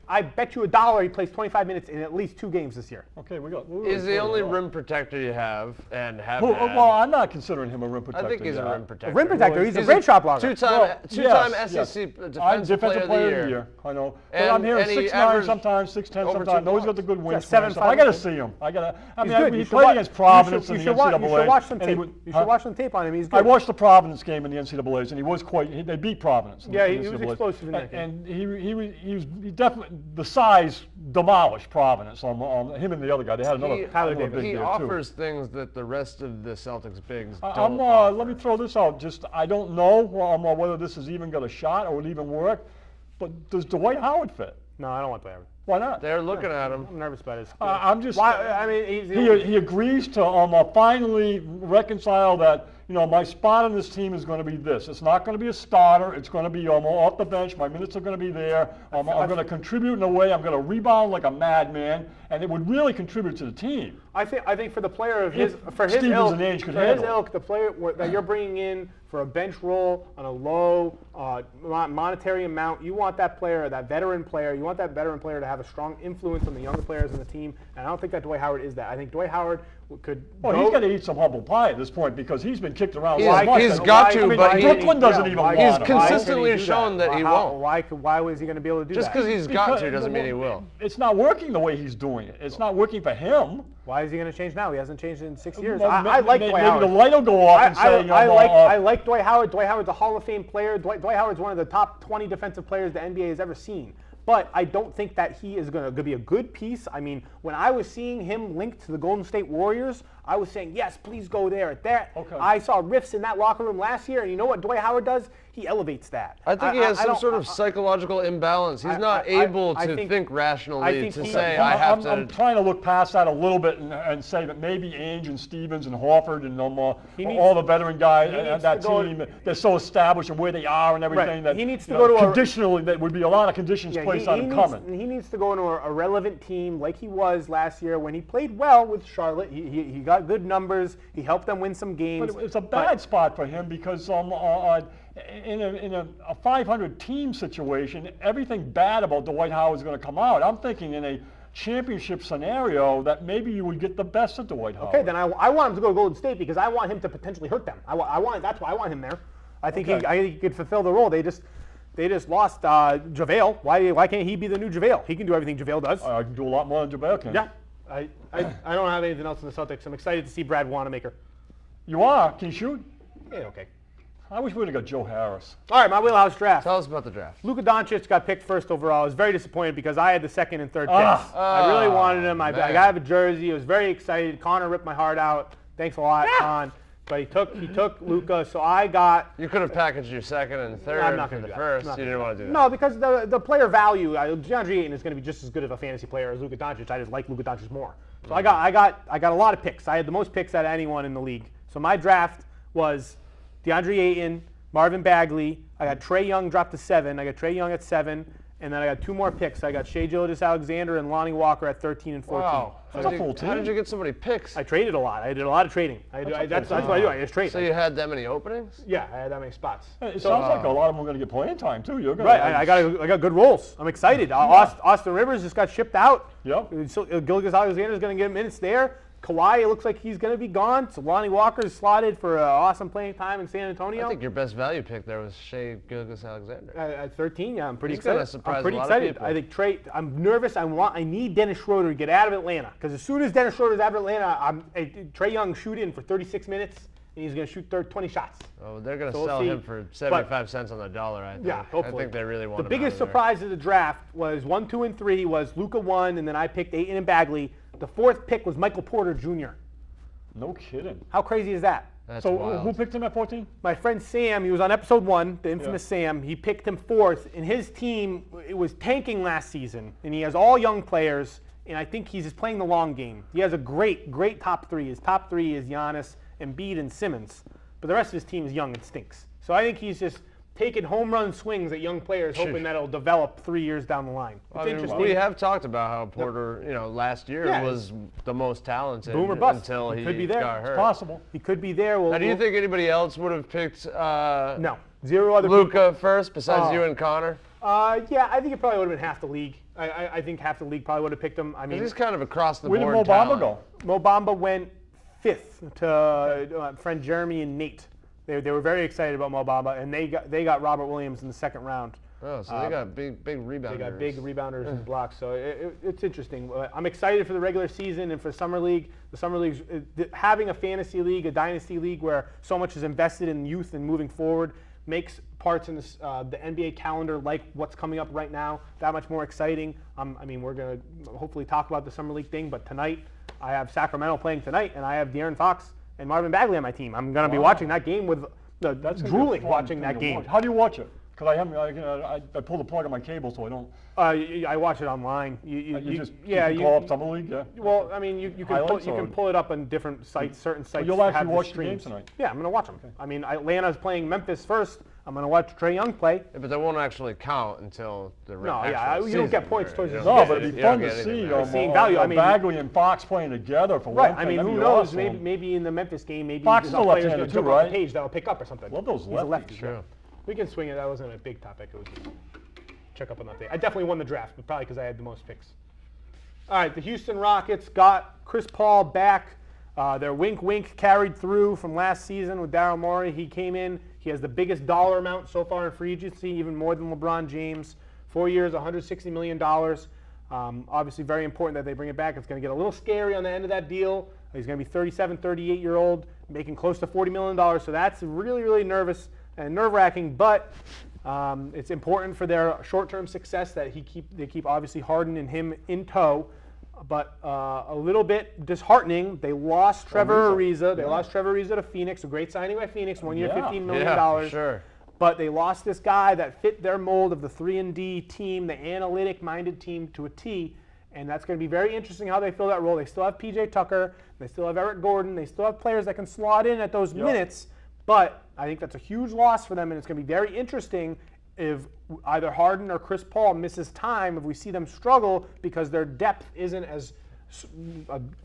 I bet you $1 he plays 25 minutes in at least 2 games this year. Okay, we got. He's the only rim protector you have and have. Well, I'm not considering him a rim protector. I think he's a rim protector. A rim protector. He's a great shot blocker. Two-time SEC defensive player of the year. I know. But I'm hearing 6'9", sometimes 6'10", sometimes. Always got the good wins. 7'5". I got to see him. I mean, he played against Providence in the NCAA. You should watch some tape. You should watch some tape on him. He's good. I watched the Providence game in the NCAAs, and he was quite. They beat Providence. Yeah, he was explosive in that game. And he was definitely the size demolished Providence on him and the other guy. They had another Tyler Davis. He offers things that the rest of the Celtics bigs don't offer. Let me throw this out. I don't know whether this has even got a shot or would even work, but does Dwight Howard fit? No, I don't want Dwight Howard. Why not? They're looking at him. I'm nervous about his. I'm just. I mean, he agrees to finally reconcile that. My spot on this team is going to be this. It's not going to be a starter. It's going to be off the bench. My minutes are going to be there. I'm going to contribute in a way. I'm going to rebound like a madman, and it would really contribute to the team. I think for the player of his ilk, the player that you're bringing in for a bench role on a low monetary amount, you want that player, that veteran player. You want that veteran player to have a strong influence on the younger players on the team, and I don't think that Dwight Howard is that. I think Dwight Howard could. Well, he's got to eat some humble pie at this point because he's been kicked around so He's- much. he's that- got I to, mean, but Brooklyn doesn't even want He's him. consistently shown that he won't. Why was he going to be able to do Just that? because he's got to doesn't mean he will. It's not working the way he's doing it. It's not working for him. Why is he going to change now? He hasn't changed in 6 years. Well, I like Dwight maybe Howard. the light will go off and say, I like Dwight Howard. Dwight Howard's a Hall of Fame player. Dwight Howard's one of the top 20 defensive players the NBA has ever seen. But I don't think that he is going to be a good piece. I mean, when I was seeing him linked to the Golden State Warriors, I was saying, yes, please go there. Okay. I saw rifts in that locker room last year, and you know what Dwight Howard does? He elevates that. I think he has some sort of psychological imbalance. He's not able to think rationally to say, I have to. I'm trying to look past that a little bit and say that maybe Ainge and Stevens and Horford and all the veteran guys and that team, they're so established and where they are and everything that he needs to go to conditionally, there would be a lot of conditions placed on him coming. He needs to go into a relevant team like he was last year when he played well with Charlotte. He got good numbers. He helped them win some games. But it's a bad spot for him because in a 500 team situation, everything bad about Dwight Howard is going to come out. I'm thinking in a championship scenario that maybe you would get the best of Dwight Howard. Okay, then I want him to go to Golden State because I want him to potentially hurt them. That's why I want him there. I think he could fulfill the role. They just lost JaVale. Why can't he be the new JaVale? He can do everything JaVale does. I can do a lot more than JaVale can. Yeah. I don't have anything else in the Celtics. I'm excited to see Brad Wanamaker. You are? Can you shoot? Yeah, okay. I wish we would have got Joe Harris. All right, my wheelhouse draft. Tell us about the draft. Luka Doncic got picked first overall. I was very disappointed because I had the second and third picks. I really wanted him. I got to have a jersey. I was very excited. Connor ripped my heart out. Thanks a lot, Con. But he took Luka, so I got. You could have packaged your second and third. I'm not going to do that. First, you didn't want to do that. No, because the player value, DeAndre Ayton is going to be just as good of a fantasy player as Luka Doncic. I just like Luka Doncic more. So I got a lot of picks. I had the most picks out of anyone in the league. So my draft was DeAndre Ayton, Marvin Bagley. I got Trae Young dropped to 7. I got Trae Young at 7. And then I got 2 more picks. I got Shai Gilgeous-Alexander and Lonnie Walker at 13 and 14. Wow. That's a full team. How did you get so many picks? I traded a lot. I did a lot of trading. That's what I do. I just trade. So you had that many openings? Yeah, I had that many spots. It sounds like a lot of them are going to get playing time too. You're going Right, I got good roles. I'm excited. Austin Rivers just got shipped out. Yep. So Gilgeous-Alexander is going to get minutes there. Kawhi, it looks like he's going to be gone. So Lonnie Walker is slotted for awesome playing time in San Antonio. I think your best value pick there was Shai Gilgeous-Alexander. At 13, yeah, I'm pretty He's excited. gonna surprise I'm pretty a lot of excited. people. I think Trey. I'm nervous. I need Dennis Schroeder to get out of Atlanta because as soon as Dennis Schroeder's out of Atlanta, Trae Young shoot in for 36 minutes and he's going to shoot 20 shots. Oh, they're going to So we'll sell see. him for 75 cents on the dollar, I think. Yeah, hopefully. I think they really want The him biggest out of there. surprise of the draft was 1, 2, and 3 was Luka 1, and then I picked Ayton and Bagley. The 4th pick was Michael Porter Jr. No kidding. How crazy is that? That's So wild. who picked him at 14? My friend Sam, he was on episode 1, the infamous Sam. He picked him 4th, and his team it was tanking last season, and he has all young players, and I think he's just playing the long game. He has a great top 3. His top 3 is Giannis, Embiid, and Simmons, but the rest of his team is young and stinks. So I think he's just taking home run swings at young players, hoping that'll develop 3 years down the line. It's I mean, interesting. we have talked about how Porter, last year was the most talented Boom or bust. until he could be there. got hurt. Possible. He could be there. Now, do you think anybody else would have picked No. 0 other Luka first besides Oh. you and Connor? Yeah, I think it probably would have been half the league. I think half the league probably would have picked him. I mean, He's kind of across the Where did board. Mo Bamba talent. go? Mo Bamba went 5th to friend Jeremy and Nate. They were very excited about Mo Bamba, and they got Robert Williams in the 2nd round. Oh, so they got big rebounders. They got big rebounders and blocks, so it's interesting. I'm excited for the regular season and for Summer League. The Summer League's having a fantasy league, a dynasty league where so much is invested in youth and moving forward makes parts in this, the NBA calendar, like what's coming up right now, that much more exciting. I mean, we're going to hopefully talk about the Summer League thing, but tonight I have Sacramento playing tonight, and I have De'Aaron Fox and Marvin Bagley on my team. I'm going to be watching that game with drooling watching that game. How do you watch it? Because I pull the plug on my cable, so I don't. I watch it online. You call up Summer League, yeah. Well, I mean, you can pull it up on different sites, certain sites. You'll have actually the watch the streams. game tonight. Yeah, I'm going to watch them. I mean, Atlanta's playing Memphis first. I'm going to watch Trae Young play. Yeah, but they won't actually count until the you don't get points towards this. No, but it'd be fun to see Seeing value. I mean, Bagley and Fox playing together for right. one I thing. mean, That'd who be knows? awesome. Maybe in the Memphis game, maybe Fox is a player's left-hander gonna too, jump off right? the page that'll pick up or something. Love those He's a lefties. lefty. True. We can swing it. That wasn't a big topic. It was check up on that day. I definitely won the draft, but probably because I had the most picks. All right, the Houston Rockets got Chris Paul back. Their wink carried through from last season with Daryl Morey. He came in. He has the biggest dollar amount so far in free agency, even more than LeBron James. 4 years, $160 million. Obviously very important that they bring it back. It's going to get a little scary on the end of that deal. He's going to be 37, 38-year-old, making close to $40 million. So that's really nervous and nerve-wracking. But it's important for their short-term success that they keep obviously Harden and him in tow. But a little bit disheartening. They lost Trevor Ariza. They lost Trevor Ariza to Phoenix. A great signing by Phoenix. 1 year, $15 million. Yeah, sure. But they lost this guy that fit their mold of the 3-and-D team, the analytic-minded team to a T. And that's going to be very interesting how they fill that role. They still have P.J. Tucker. They still have Eric Gordon. They still have players that can slot in at those minutes. But I think that's a huge loss for them, and it's going to be very interesting if either Harden or Chris Paul misses time, if we see them struggle because their depth isn't as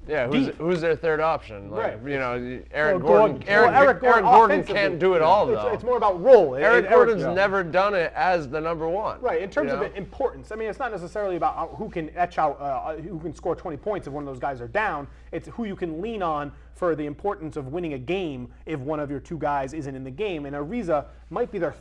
deep. Who's their third option? Like, Right. You know, Eric Gordon can't do it all, though. It's more about role. Eric Gordon's never done it as the number one. Right, in terms of importance. I mean, it's not necessarily about who can etch out, who can score 20 points if one of those guys are down. It's who you can lean on for the importance of winning a game if one of your two guys isn't in the game. And Ariza might be their,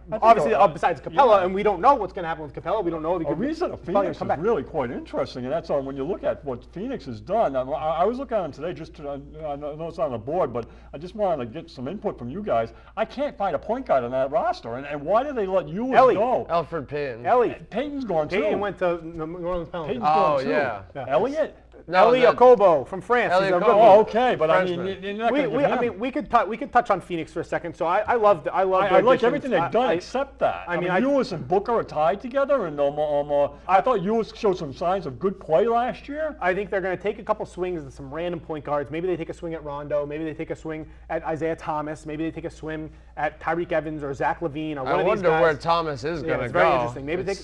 obviously, besides Capella, and we don't know what's going to happen with Capella. We don't know. Ariza to Phoenix is really quite interesting, and that's when you look at what Phoenix has done. I was looking at them today, I know it's on the board, but I just wanted to get some input from you guys. I can't find a point guard on that roster, and why did they let Ewing go? Alfred Payton. Payton's gone too. Payton went to New Orleans Pelicans. Payton's gone too. Yeah. Elliott? Elie Okobo from France. Oh, okay, but I mean, we could touch on Phoenix for a second. So I love I like everything they've done except that. I mean, Ewing and Booker are tied together, and I thought Ewing showed some signs of good play last year. I think they're going to take a couple swings at some random point guards. Maybe they take a swing at Rondo. Maybe they take a swing at Isaiah Thomas. Maybe they take a swing at Tyreek Evans or Zach LaVine or one of these guys. I wonder where Thomas is going to go. It's very interesting. Maybe take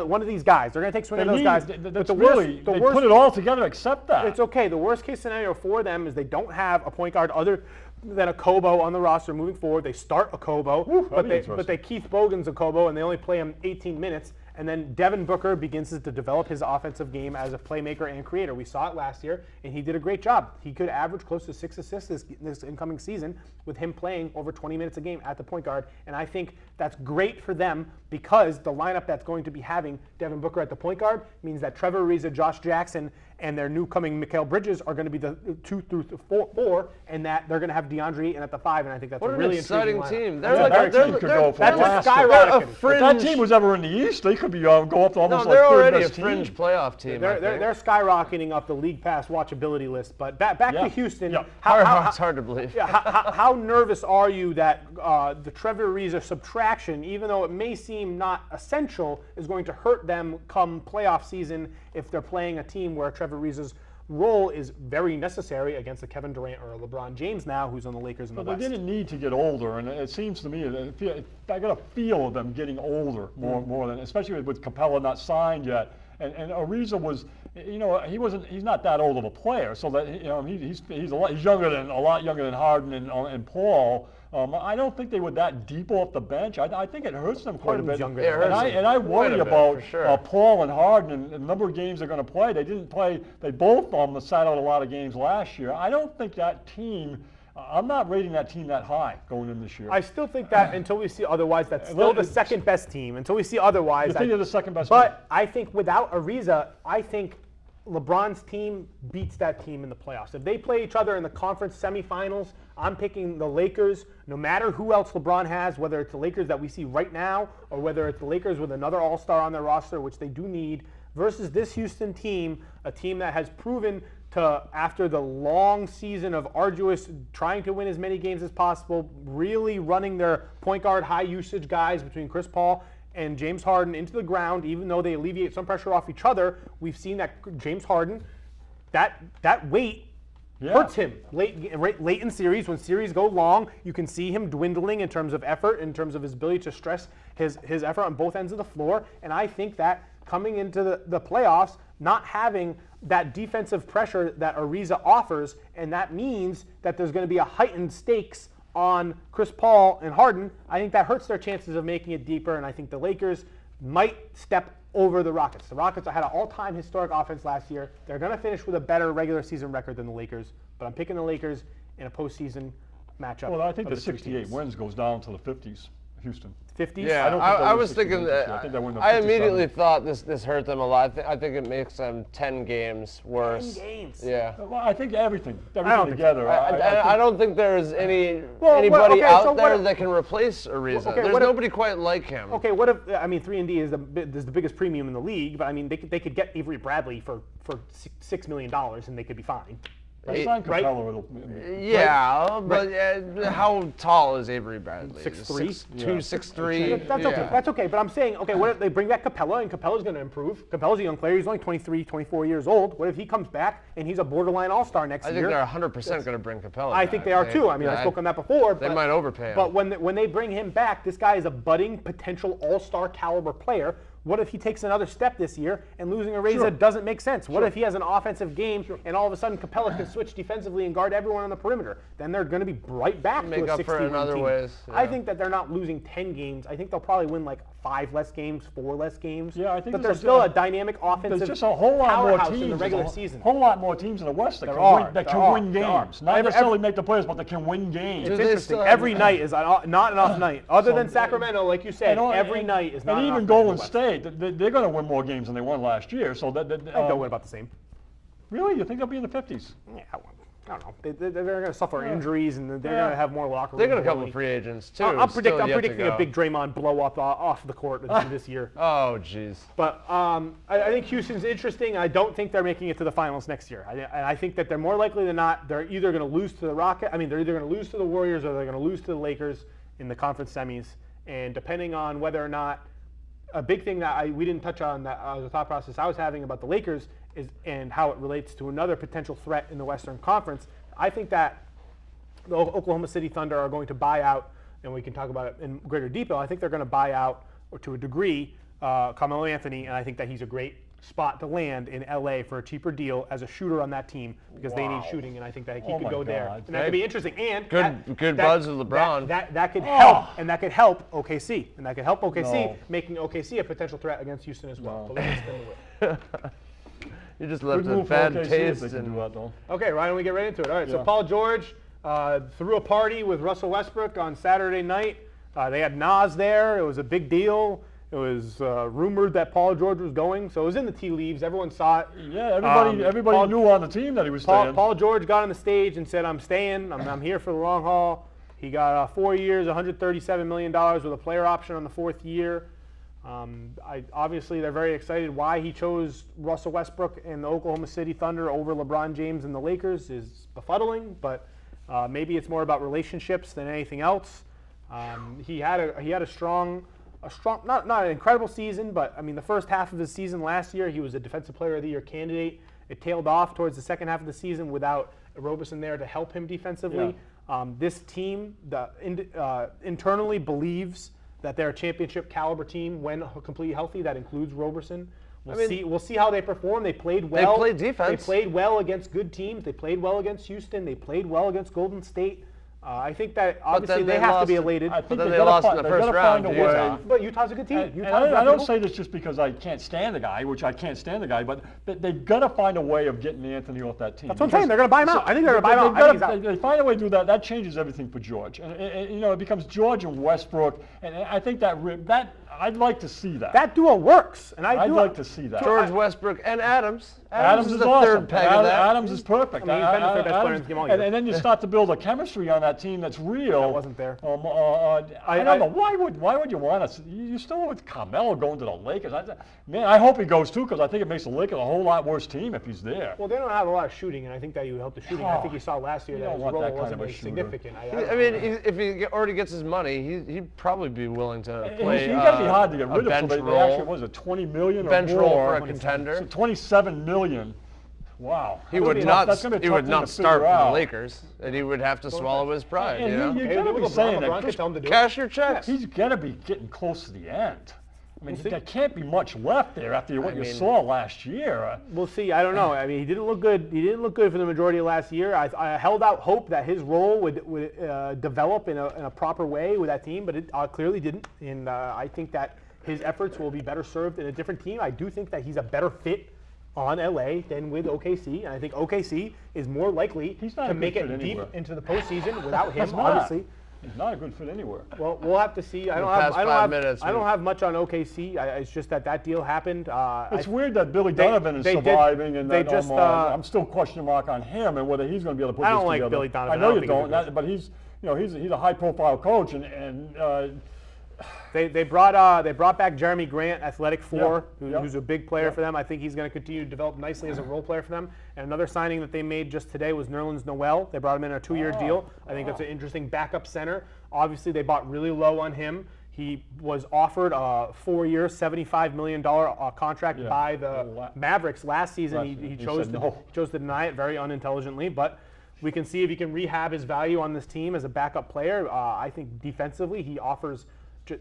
one of these guys. They're going to take a swing at those guys. They put it all together except that. It's okay. The worst case scenario for them is they don't have a point guard other than Okobo on the roster moving forward. They start Okobo, but they Keith Bogan's Okobo, and they only play him 18 minutes. And then Devin Booker begins to develop his offensive game as a playmaker and creator. We saw it last year, and he did a great job. He could average close to 6 assists this incoming season with him playing over 20 minutes a game at the point guard. And I think that's great for them because the lineup that's going to be having Devin Booker at the point guard means that Trevor Ariza, Josh Jackson, and their new coming Mikal Bridges are going to be the 2 through 4, and that they're going to have DeAndre Ayton at the 5, and I think that's a really exciting team. That team was ever in the East, they could be go up to almost they're like already a fringe playoff team. They're skyrocketing up the League Pass watchability list. But back to Houston. It's hard to believe. How nervous are you that the Trevor Ariza subtraction, even though it may seem not essential, is going to hurt them come playoff season if they're playing a team where Trevor Ariza's role is very necessary against a Kevin Durant or a LeBron James now, who's on the Lakers in the West. They didn't need to get older, and it seems to me, I got a feel of them getting older more than, especially with Capella not signed yet. And Ariza was, he's not that old of a player, so that he's a lot younger than Harden and Paul. I don't think they were that deep off the bench. I think it hurts them quite a bit. And I worry about Paul and Harden and the number of games they're going to play. They didn't play. They both sat out a lot of games last year. I don't think that team. I'm not rating that team that high going in this year. I still think that until we see otherwise, that's still the second best team. Until we see otherwise, you think they're the second best. But I think without Ariza, I think LeBron's team beats that team in the playoffs. If they play each other in the conference semifinals, I'm picking the Lakers, no matter who else LeBron has, whether it's the Lakers that we see right now or whether it's the Lakers with another all-star on their roster, which they do need, versus this Houston team, a team that has proven to, after the long season of arduous trying to win as many games as possible, really running their point guard high usage guys between Chris Paul and James Harden into the ground, even though they alleviate some pressure off each other. We've seen that James Harden, that weight hurts him late in series. When series go long, you can see him dwindling in terms of effort, in terms of his ability to stress his effort on both ends of the floor. And I think that coming into the playoffs, not having that defensive pressure that Ariza offers, and that means that there's going to be a heightened stakes on Chris Paul and Harden, I think that hurts their chances of making it deeper. And I think the Lakers might step over the Rockets. The Rockets had an all-time historic offense last year. They're going to finish with a better regular season record than the Lakers, but I'm picking the Lakers in a postseason matchup. Well, I think of the two 68 teams. wins goes down to the 50s, Houston. 50s? Yeah, I don't think I they was win 60 thinking games this year. that. I think they win the I immediately 57. thought this hurt them a lot. I think it makes them 10 games worse. 10 games. Yeah. Well, I think everything don't think together. so. I don't think there's anybody okay, out so there what- that can replace Ariza. okay, There's what if- nobody quite like him. Okay, what if, I mean, 3&D is the biggest premium in the league, but I mean, they could get Avery Bradley for $6 million and they could be fine. They signed right? Capella. Yeah, but how tall is Avery Bradley? 6'3"? 2', 6'3". That's okay. That's okay. But I'm saying, okay, what if they bring back Capella and Capella's going to improve? Capella's a young player. He's only 23, 24 years old. What if he comes back and he's a borderline all-star next I year? think they're 100% going to bring Capella I back. think they are too. I mean, I spoke on that before. They but, might overpay him. But when they bring him back, this guy is a budding potential all-star caliber player. What if he takes another step this year and losing Ariza doesn't make sense? What if he has an offensive game and all of a sudden Capella can switch defensively and guard everyone on the perimeter? Then they're going to be right back Make to a up for 60 it in other team. ways, I yeah. think that they're not losing 10 games. I think they'll probably win like 5 less games, 4 less games. Yeah, I think but there's there's still a- a dynamic offensive There's just a whole lot more powerhouse teams in the there's regular a season. whole lot more teams in the West that There can are, win. That there can are, win there are. games. Not necessarily make the players, but they can win games. It's they interesting. still have- Every night is not enough night. Other than Sacramento, like you said, And every night is not and enough even night in the Golden West. State, they're going to win more games than they won last year. So I think they'll win about the same. really, you think they'll be in the 50s? Yeah, I don't know. They're going to suffer injuries, and they're going to have more locker room. They got a couple bullying. of free agents too. I'm still predicting yet to a go. big Draymond blow up off the court this year. Oh, jeez. But I think Houston's interesting. I don't think they're making it to the finals next year. I think that they're more likely than not, they're either going to lose to the Rockets. I mean, they're either going to lose to the Warriors or they're going to lose to the Lakers in the conference semis. And depending on whether or not, a big thing that we didn't touch on, that the thought process I was having about the Lakers is, and how it relates to another potential threat in the Western Conference. I think that the Oklahoma City Thunder are going to buy out, and we can talk about it in greater detail. I think they're going to buy out, or to a degree, Carmelo Anthony, and I think that he's a great spot to land in LA for a cheaper deal as a shooter on that team because they need shooting, and I think that he could my go there. God. And that could be interesting. And Good buds with LeBron. That could help, and that could help OKC, and that could help OKC, No. making OKC a potential threat against Houston as well. But let's spin the wheel. You just left Good a move for bad OKC if taste. they can And do that, though. Okay, Ryan, we get right into it. All right, so Yeah. Paul George threw a party with Russell Westbrook on Saturday night. They had Nas there. It was a big deal. It was rumored that Paul George was going, so it was in the tea leaves. Everyone saw it. Yeah, everybody Paul- knew on the team that he was staying. Paul George got on the stage and said, "I'm staying. I'm here for the long haul." He got 4 years, $137 million with a player option on the 4th year. Obviously, they're very excited. Why he chose Russell Westbrook and the Oklahoma City Thunder over LeBron James and the Lakers is befuddling, but maybe it's more about relationships than anything else. He had a strong, not an incredible season, but I mean the first half of his season last year, he was a Defensive Player of the Year candidate. It tailed off towards the second half of the season without Roberson there to help him defensively. This team internally believes that they're a championship caliber team when completely healthy. That includes Roberson. We'll see how they perform. They played well. They played defense. They played well against good teams. They played well against Houston. They played well against Golden State. I think that obviously then they they have to lost be to- elated. I think then they they gotta lost in find- the they first gotta round find to a way. Utah. But Utah's a good team. And I don't say this just because I can't stand the guy, which I can't stand the guy, but they've got to find a way of getting Anthony off that team. That's what I'm saying. They're going to buy him out. I think they're going to buy him out. I think he's out. They find a way to do that. That changes everything for George, and it becomes George and Westbrook, and I think that I'd like to see that. That duo works, and I'd like to see that. George Westbrook and Adams. Adams is is the awesome. third peg of that. Adams is perfect. I mean, he's been the third best player in the game all year. And then you start to build a chemistry on that team that's real. That wasn't there. I don't know. Why would you want to? You still with Carmelo going to the Lakers? I hope he goes too, because I think it makes the Lakers a whole lot worse team if he's there. Well, they don't have a lot of shooting, and I think that you would help the shooting. I think you saw last year You that don't his want role that kind wasn't of a very shooter. significant. I mean, if he already gets his money, he'd probably be willing to play. He's got to be hard to get a rid of. So bench they role. actually was it 20 million or Bench more? role for a contender. So 27 million. Wow. He would not. That's gonna be a He tough would thing not to start figure for the out. Lakers, and he would have to swallow his pride. And You know, you Okay, got to be LeBron saying could that. tell him to do it. cash your checks. He's got to be getting close to the end. I mean, see. there can't be much left there after what you mean- saw last year. We'll see. I don't know. I mean, he didn't look good. He didn't look good for the majority of last year. I held out hope that his role would develop in a proper way with that team, but it clearly didn't. And I think that his efforts will be better served in a different team. I do think that he's a better fit on LA than with OKC, and I think OKC is more likely to make it deep into the postseason without him, obviously. He's not a good fit anywhere. Well, we'll have to see. I don't have much on OKC. It's just that deal happened. It's weird that Billy Donovan is surviving, and I'm still question mark on him and whether he's going to be able to put this together. I don't like Billy Donovan. I know you don't, but he's a high-profile coach, and They brought back Jeremy Grant, athletic four, who's a big player for them. I think he's going to continue to develop nicely as a role player for them. And another signing that they made just today was Nerlens Noel. They brought him in a 2-year deal. I think that's an interesting backup center. Obviously, they bought really low on him. He was offered a 4-year, $75 million contract by the Mavericks last season. He chose to deny it very unintelligently, but we can see if he can rehab his value on this team as a backup player. I think defensively he offers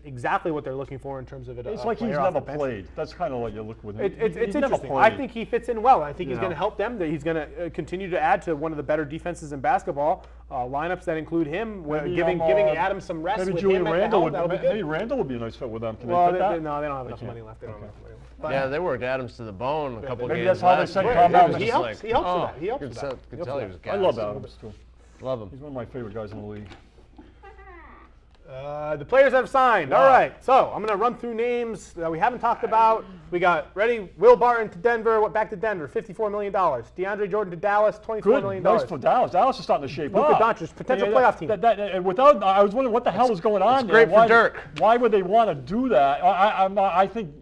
exactly what they're looking for in terms of it. It's like he's never played. That's kind of what you look with him. It's interesting. I think he fits in well. I think he's going to help them. He's going to continue to add to one of the better defenses in basketball. Lineups that include him, giving Adams some rest. Maybe with Julian him Randle would be a nice fit with them. Can well, they fit that? no, they don't have enough money left. They don't have enough money left. But yeah, they worked Adams to the bone a couple maybe games. Maybe that's how they sent Carmel. He helps with that. He helps with that. Could tell he was gassed. I love Adams too. Love him. He's one of my favorite guys in the league. The players have signed. All right, so I'm going to run through names that we haven't talked about. We got ready. Will Barton to Denver. Back to Denver, $54 million. DeAndre Jordan to Dallas, $24 million. Nice for Dallas. Dallas is starting to shape up. Luka Doncic, potential playoff team. I was wondering what the hell was going on there. Great for Dirk. Why would they want to do that? I think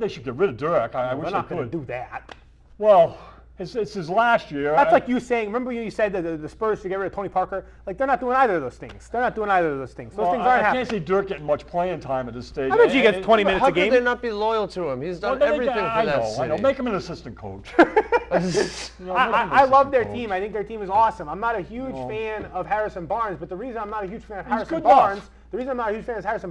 they should get rid of Dirk. I wish they could. They're not going to do that. Well, it's his last year. That's like you saying, remember you said that the Spurs should get rid of Tony Parker? Like, they're not doing either of those things. Those things aren't happening. I can't see Dirk getting much playing time at this stage. I bet you gets 20 minutes a game. How could they not be loyal to him? He's done everything for that city. I know. Make him an assistant coach. I love their team. I think their team is awesome. I'm not a huge fan of Harrison Barnes, but the reason I'm not a huge fan of Harrison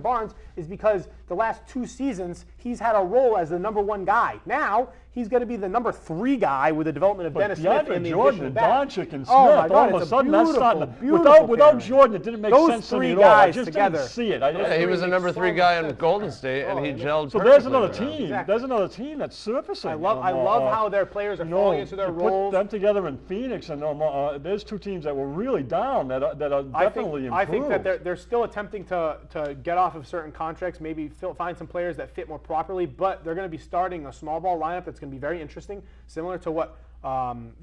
Barnes is because the last 2 seasons he's had a role as the #1 guy. Now he's going to be the #3 guy with the development of Dennis Smith and the Jordan and Doncic and Smith. Oh my God, all of a sudden that's without Jordan, it didn't make sense to me at all. I just didn't see it. He was the #3 guy in Golden State, and he gelled. So there's another team. Exactly. There's another team that's surfacing. I love how their players are falling into their roles. Put them together in Phoenix, and there's 2 teams that were really down that are definitely improved. I think that they're still attempting to get off of certain contracts, maybe find some players that fit more properly, but they're going to be starting a small ball lineup that's going to be very interesting, similar to what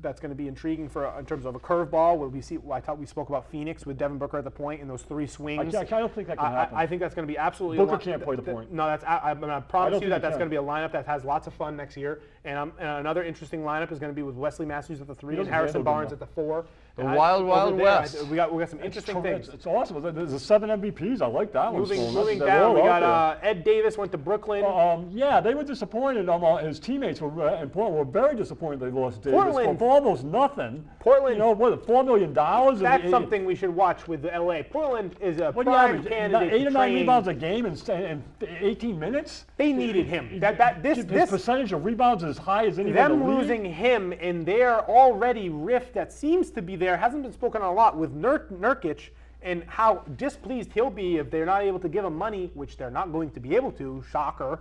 that's going to be intriguing in terms of a curveball. We spoke about Phoenix with Devin Booker at the point in those 3 swings. I don't think that can happen. I think that's going to be absolutely. Booker can't play the point. No, I promise you that's going to be a lineup that has lots of fun next year. And another interesting lineup is going to be with Wesley Matthews at the 3 and Harrison Barnes at the 4. The Wild West. We got some interesting things. It's awesome. There's 7 MVPs. I like that one. Moving down, we got Ed Davis went to Brooklyn. Yeah, they were disappointed. His teammates were very disappointed they lost Davis for almost nothing. Portland, $4 million? That's something we should watch with LA. Portland is a prime candidate. 8 or 9 rebounds a game in 18 minutes. They needed him. His percentage of rebounds is as high as anyone. Them losing him in their already rift that seems to be there hasn't been spoken a lot with Nurkic, and how displeased he'll be if they're not able to give him money, which they're not going to be able to. Shocker.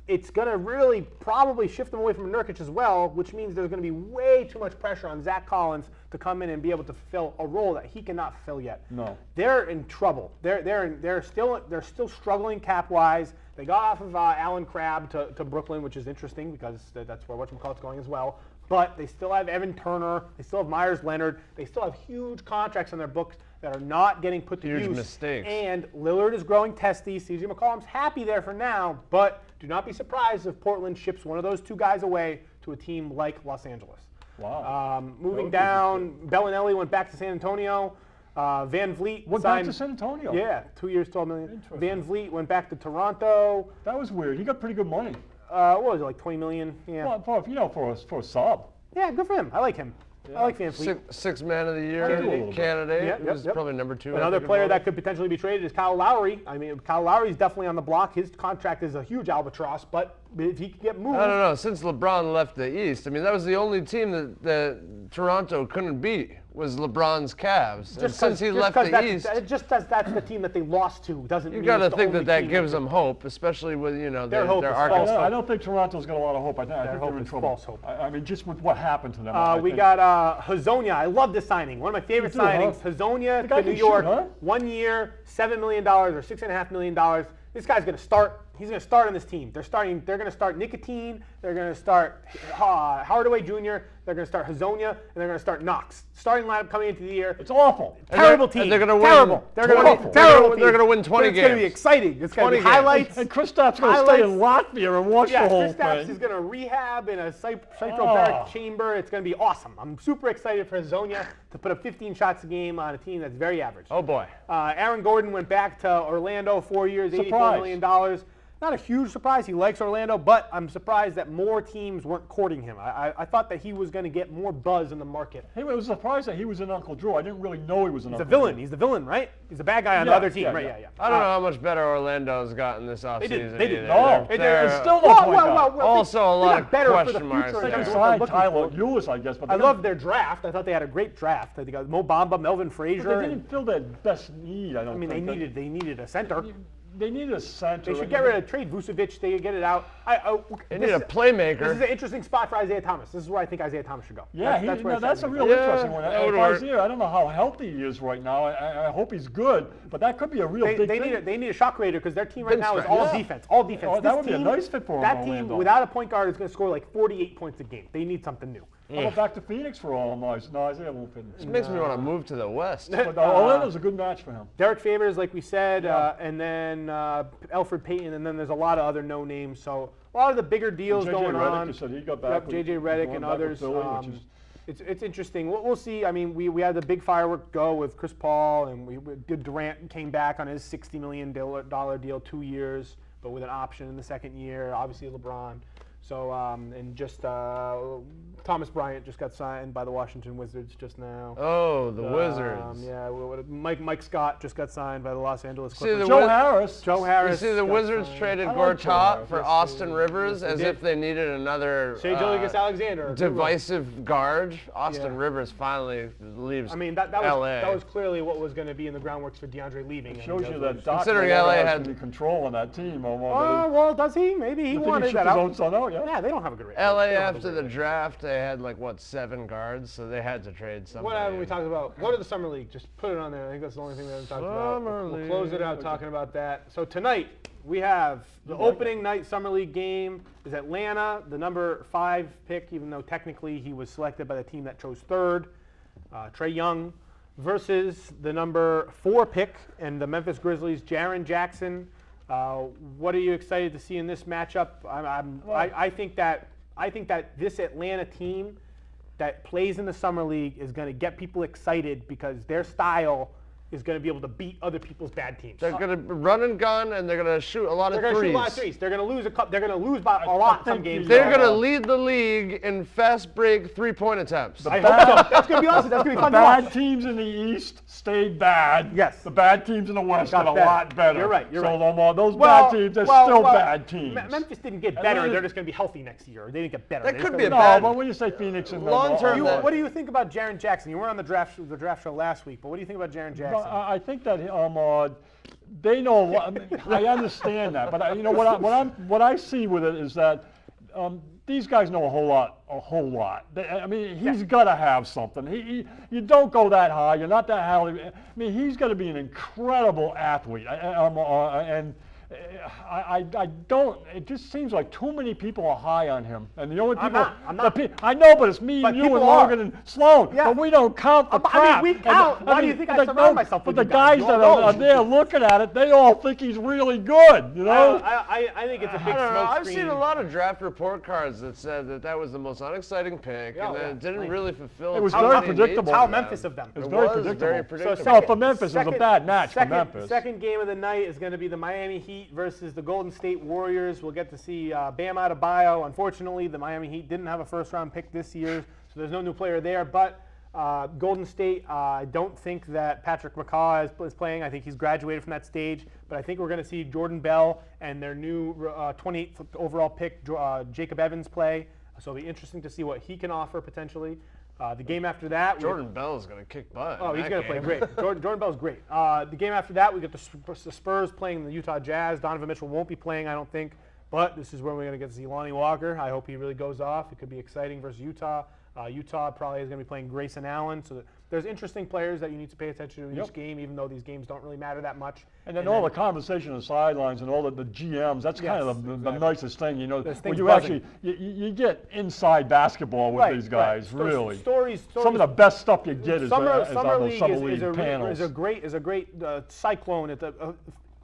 It's going to really probably shift them away from Nurkic as well, which means there's going to be way too much pressure on Zach Collins to come in and be able to fill a role that he cannot fill yet. No, they're in trouble. They're still struggling cap wise. They got off of Alan Crabb to Brooklyn, which is interesting because that's where whatchamacallit's going as well. But they still have Evan Turner. They still have Myers Leonard. They still have huge contracts on their books that are not getting put to use. Huge mistakes. And Lillard is growing testy. CJ McCollum's happy there for now, but do not be surprised if Portland ships one of those 2 guys away to a team like Los Angeles. Wow. Moving down, Bellinelli went back to San Antonio. Van Vliet went back to San Antonio. Yeah, 2 years, $12 million. Van Vliet went back to Toronto. That was weird. He got pretty good money. What was it, like $20 million? Yeah. Well, for a sub. Yeah, good for him. I like him. Yeah. I like Van Vliet. Six man of the year candidate. Yep. Probably #2. Another player that could potentially be traded is Kyle Lowry. I mean, Kyle Lowry's definitely on the block. His contract is a huge albatross, but if he could get moved. I don't know. Since LeBron left the East, I mean, that was the only team that Toronto couldn't beat was LeBron's Cavs. And since he left the East, that's the team that they lost to doesn't. You mean got to it's the think only that team gives them hope, especially with Their hope their is Arkansas. false. I don't think Toronto's got a lot of hope. I think hope they're in is trouble. false hope. I mean, just with what happened to them. We got Hazonia. I love this signing. One of my favorite signings. Huh? Hazonia The guy to New can York. shoot, huh? 1 year, $7 million or $6.5 million. This guy's going to start. He's going to start on this team. They're going to start Nicotine. They're going to start Hardaway Jr. They're going to start Hazonia, and they're going to start Knox. Starting lineup coming into the year. It's awful. Terrible team. And they're going to win. Terrible. They're going to win 20 games. It's going to be exciting. It's going to be highlights. And Kristaps going to stay in Latvia and watch the whole Kristaps thing. is going to rehab in a cytobaric chamber. It's going to be awesome. I'm super excited for Hazonia to put up 15 shots a game on a team that's very average. Oh boy. Aaron Gordon went back to Orlando, 4 years, $84 million. Not a huge surprise. He likes Orlando, but I'm surprised that more teams weren't courting him. I thought that he was going to get more buzz in the market. Hey, I was surprised that he was in Uncle Drew. I didn't really know he was in Uncle Drew. He's the villain. He's the villain, right? He's the bad guy on the other team, right? Yeah. I don't know how much better Orlando's gotten this offseason. They did. No, They're still no point guard. Also a lot of better question for the marks future. They there. could sign Tyler Lewis, I guess. But I love their draft. I thought they had a great draft. They got Mo Bamba, Melvin Frazier. They didn't fill their best need, I don't think. They needed a center. They needed a center. They should get rid of trade Vucevic. They get it out. They need a playmaker. This is an interesting spot for Isaiah Thomas. This is where I think Isaiah Thomas should go. Yeah, that's a real interesting one. that would If I was work. here, I don't know how healthy he is right now. I hope he's good, but that could be a real big thing. They need a shot creator because their team right now is Bench all strength. defense. All defense. Oh, that would be a nice fit for them, That team Orlando. without a point guard is going to score like 48 points a game. They need something new. How about back to Phoenix for all of us? No, Isaiah won't fit. It makes me want to move to the West. But Orlando's a good match for him. Derek Favors, like we said, and then Elfrid Payton, and then there's a lot of other no names. So a lot of the bigger deals going on. You said he got back. JJ Redick and others. It's interesting. We'll see. I mean, we had the big firework go with Chris Paul, and we did Durant came back on his $60 million deal, 2 years, but with an option in the second year. Obviously, LeBron. So, and just Thomas Bryant just got signed by the Washington Wizards just now. Oh, the Wizards. Yeah, Mike Scott just got signed by the Los Angeles See Clippers. the Joe Harris. Joe Harris. You see the got Wizards signed. traded I like Joe Gortat Harris. for Yes, Austin they- Rivers yes, as they if did. they needed another Shai Gilgeous-Alexander. divisive guard. Austin Yeah. Rivers finally leaves I mean, that LA. was clearly what was going to be in the groundworks for DeAndre leaving. It shows you that Doc Considering Rivers LA has had- to be control on that team. Well, does he? Maybe he wanted that his out. own son out, yeah. Yeah, they don't have a good rating. LA They don't have a after good the rating. draft, they had like what 7 guards, so they had to trade somebody. What haven't we talked about? What are the summer league? Just put it on there. I think that's the only thing we haven't talked about. Summer We'll close it out League. talking about that. So tonight we have the opening night summer league game is Atlanta, the number 5 pick, even though technically he was selected by the team that chose 3rd, Trae Young, versus the number 4 pick and the Memphis Grizzlies, Jaren Jackson. What are you excited to see in this matchup? I think that this Atlanta team that plays in the summer league is going to get people excited because their style is going to be able to beat other people's bad teams. They're going to run and gun, and they're going to shoot a lot of They're going to threes. shoot a lot of threes. They're going to lose a couple. They're going to lose by a lot some games. They're going to lead the league in fast break 3-point attempts. I hope so. That's going to be awesome. That's going to be fun to Bad watch. teams in the East stayed bad. Yes. The bad teams in the West Got got a better. lot better. You're right. You're right. So those bad teams are still bad teams. Memphis didn't get better. Atlanta- they're just going to be healthy next year. They didn't get better. That They're could just be a gonna bad- No, but when you say Phoenix and Long-term, What do you think about Jaren Jackson? You were on the draft show last week, but what do you think about Jaren Jackson? I think that they know. A lot. I mean, I understand that, but what I see with it is that these guys know a whole lot. I mean, he's got to have something. You don't go that high. You're not that high. I mean, he's got to be an incredible athlete, and I don't. It just seems like too many people are high on him, and the only people. I'm not. I know, but it's me But and you and people are. Logan and Sloan. Yeah. But we don't count the crap. we count. Why do you think I surround myself But with the you guys? guys You that all are know. there looking at it, they all think he's really good. You know. I think it's a big I don't know. smoke I've screen. seen a lot of draft report cards that said that was the most unexciting pick, Yeah, and that yeah. it didn't really fulfill. It was too very many predictable. needs How of them. Memphis of them. It's It very was predictable. very predictable. Well, for Memphis, it was a bad match for Memphis. Second game of the night is going to be the Miami Heat versus the Golden State Warriors. We'll get to see Bam Adebayo. Unfortunately, the Miami Heat didn't have a first-round pick this year, so there's no new player there. But Golden State, I don't think that Patrick McCaw is playing. I think he's graduated from that stage. But I think we're going to see Jordan Bell and their new 28th overall pick, Jacob Evans, play. So it'll be interesting to see what he can offer potentially. The game after that, Jordan Bell is going to kick butt. Oh, he's going to play great. Jordan Bell's great. The game after that, we get the Spurs playing the Utah Jazz. Donovan Mitchell won't be playing, I don't think. But this is where we're going to get to see Lonnie Walker. I hope he really goes off. It could be exciting versus Utah. Utah probably is going to be playing Grayson Allen. So there's interesting players that you need to pay attention to in each game, even though these games don't really matter that much. And then all the conversation on the sidelines and all the GMs, that's kind of the nicest thing, you know. When you actually, you get inside basketball with these guys, really. Stories. Some of the best stuff you get is on Summer those summer league panels. Is a great cyclone at the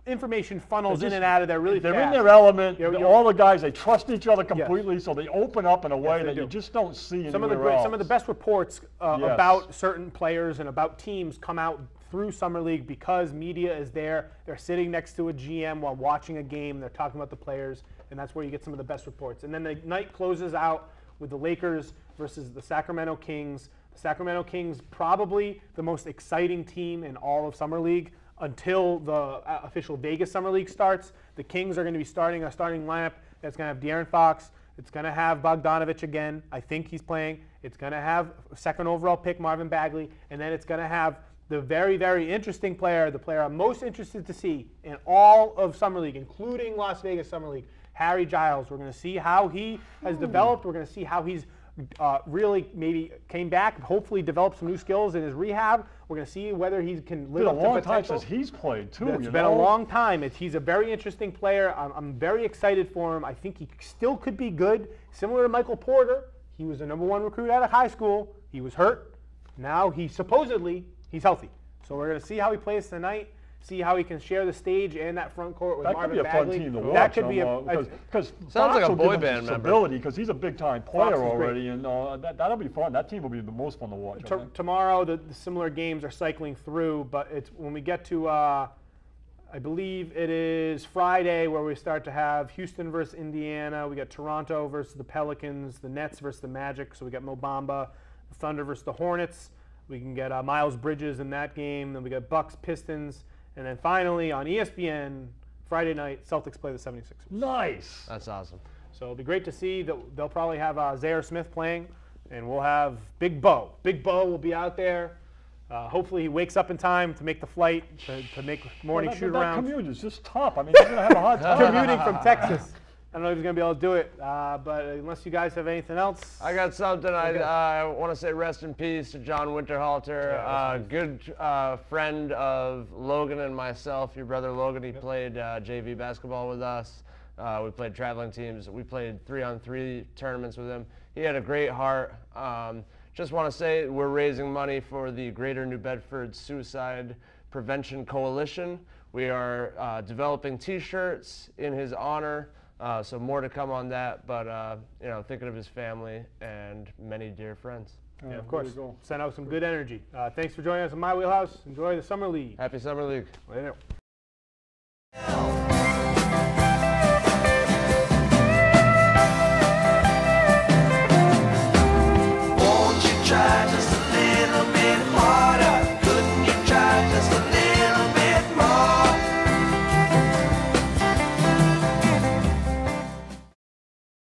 information funnels in and out of there really fast. They're in their element. All the guys, they trust each other completely, so they open up in a way that you just don't see anywhere else. Some of the best reports about certain players and about teams come out through Summer League because media is there. They're sitting next to a GM while watching a game. They're talking about the players, and that's where you get some of the best reports. And then the night closes out with the Lakers versus the Sacramento Kings. The Sacramento Kings, probably the most exciting team in all of Summer League. Until the official Vegas Summer League starts, the Kings are going to be starting a starting lineup that's going to have De'Aaron Fox. It's going to have Bogdanovich again. I think he's playing. It's going to have second overall pick Marvin Bagley. And then it's going to have the very, very interesting player, the player I'm most interested to see in all of Summer League, including Las Vegas Summer League, Harry Giles. We're going to see how he has developed. We're going to see how he's really maybe came back, hopefully developed some new skills in his rehab. We're going to see whether he can live up to potential. It's been a long time since he's played, too. It's been a long time. He's a very interesting player. I'm very excited for him. I think he still could be good. Similar to Michael Porter, he was the #1 recruit out of high school. He was hurt. Now he's healthy. So we're going to see how he plays tonight. See how he can share the stage and that front court with Marvin Bagley. That could be a fun team to watch. That could be because sounds like a boy band member. Because he's a big-time player already, and that'll be fun. That team will be the most fun to watch. Tomorrow, the similar games are cycling through, but it's when we get to, I believe it is Friday, where we start to have Houston versus Indiana. We got Toronto versus the Pelicans, the Nets versus the Magic. So we got Mo Bamba, the Thunder versus the Hornets. We can get Miles Bridges in that game. Then we got Bucks, Pistons. And then finally, on ESPN, Friday night, Celtics play the 76ers. Nice. That's awesome. So it'll be great to see. They'll probably have Zaire Smith playing, and we'll have Big Bo. Big Bo will be out there. Hopefully he wakes up in time to make the flight, to make morning shoot-around. That commute is just tough. I mean, he's going to have a hard time. Commuting from Texas. I don't know if he's going to be able to do it, but unless you guys have anything else. I got something. I want to say rest in peace to John Winterhalter, good friend of Logan and myself. Your brother Logan, he played JV basketball with us. We played traveling teams. We played 3-on-3 tournaments with him. He had a great heart. Just want to say we're raising money for the Greater New Bedford Suicide Prevention Coalition. We are developing T-shirts in his honor. So more to come on that, but thinking of his family and many dear friends. Yeah, of course. Send out some good energy. Thanks for joining us on My Wheelhouse. Enjoy the Summer League. Happy Summer League. Later.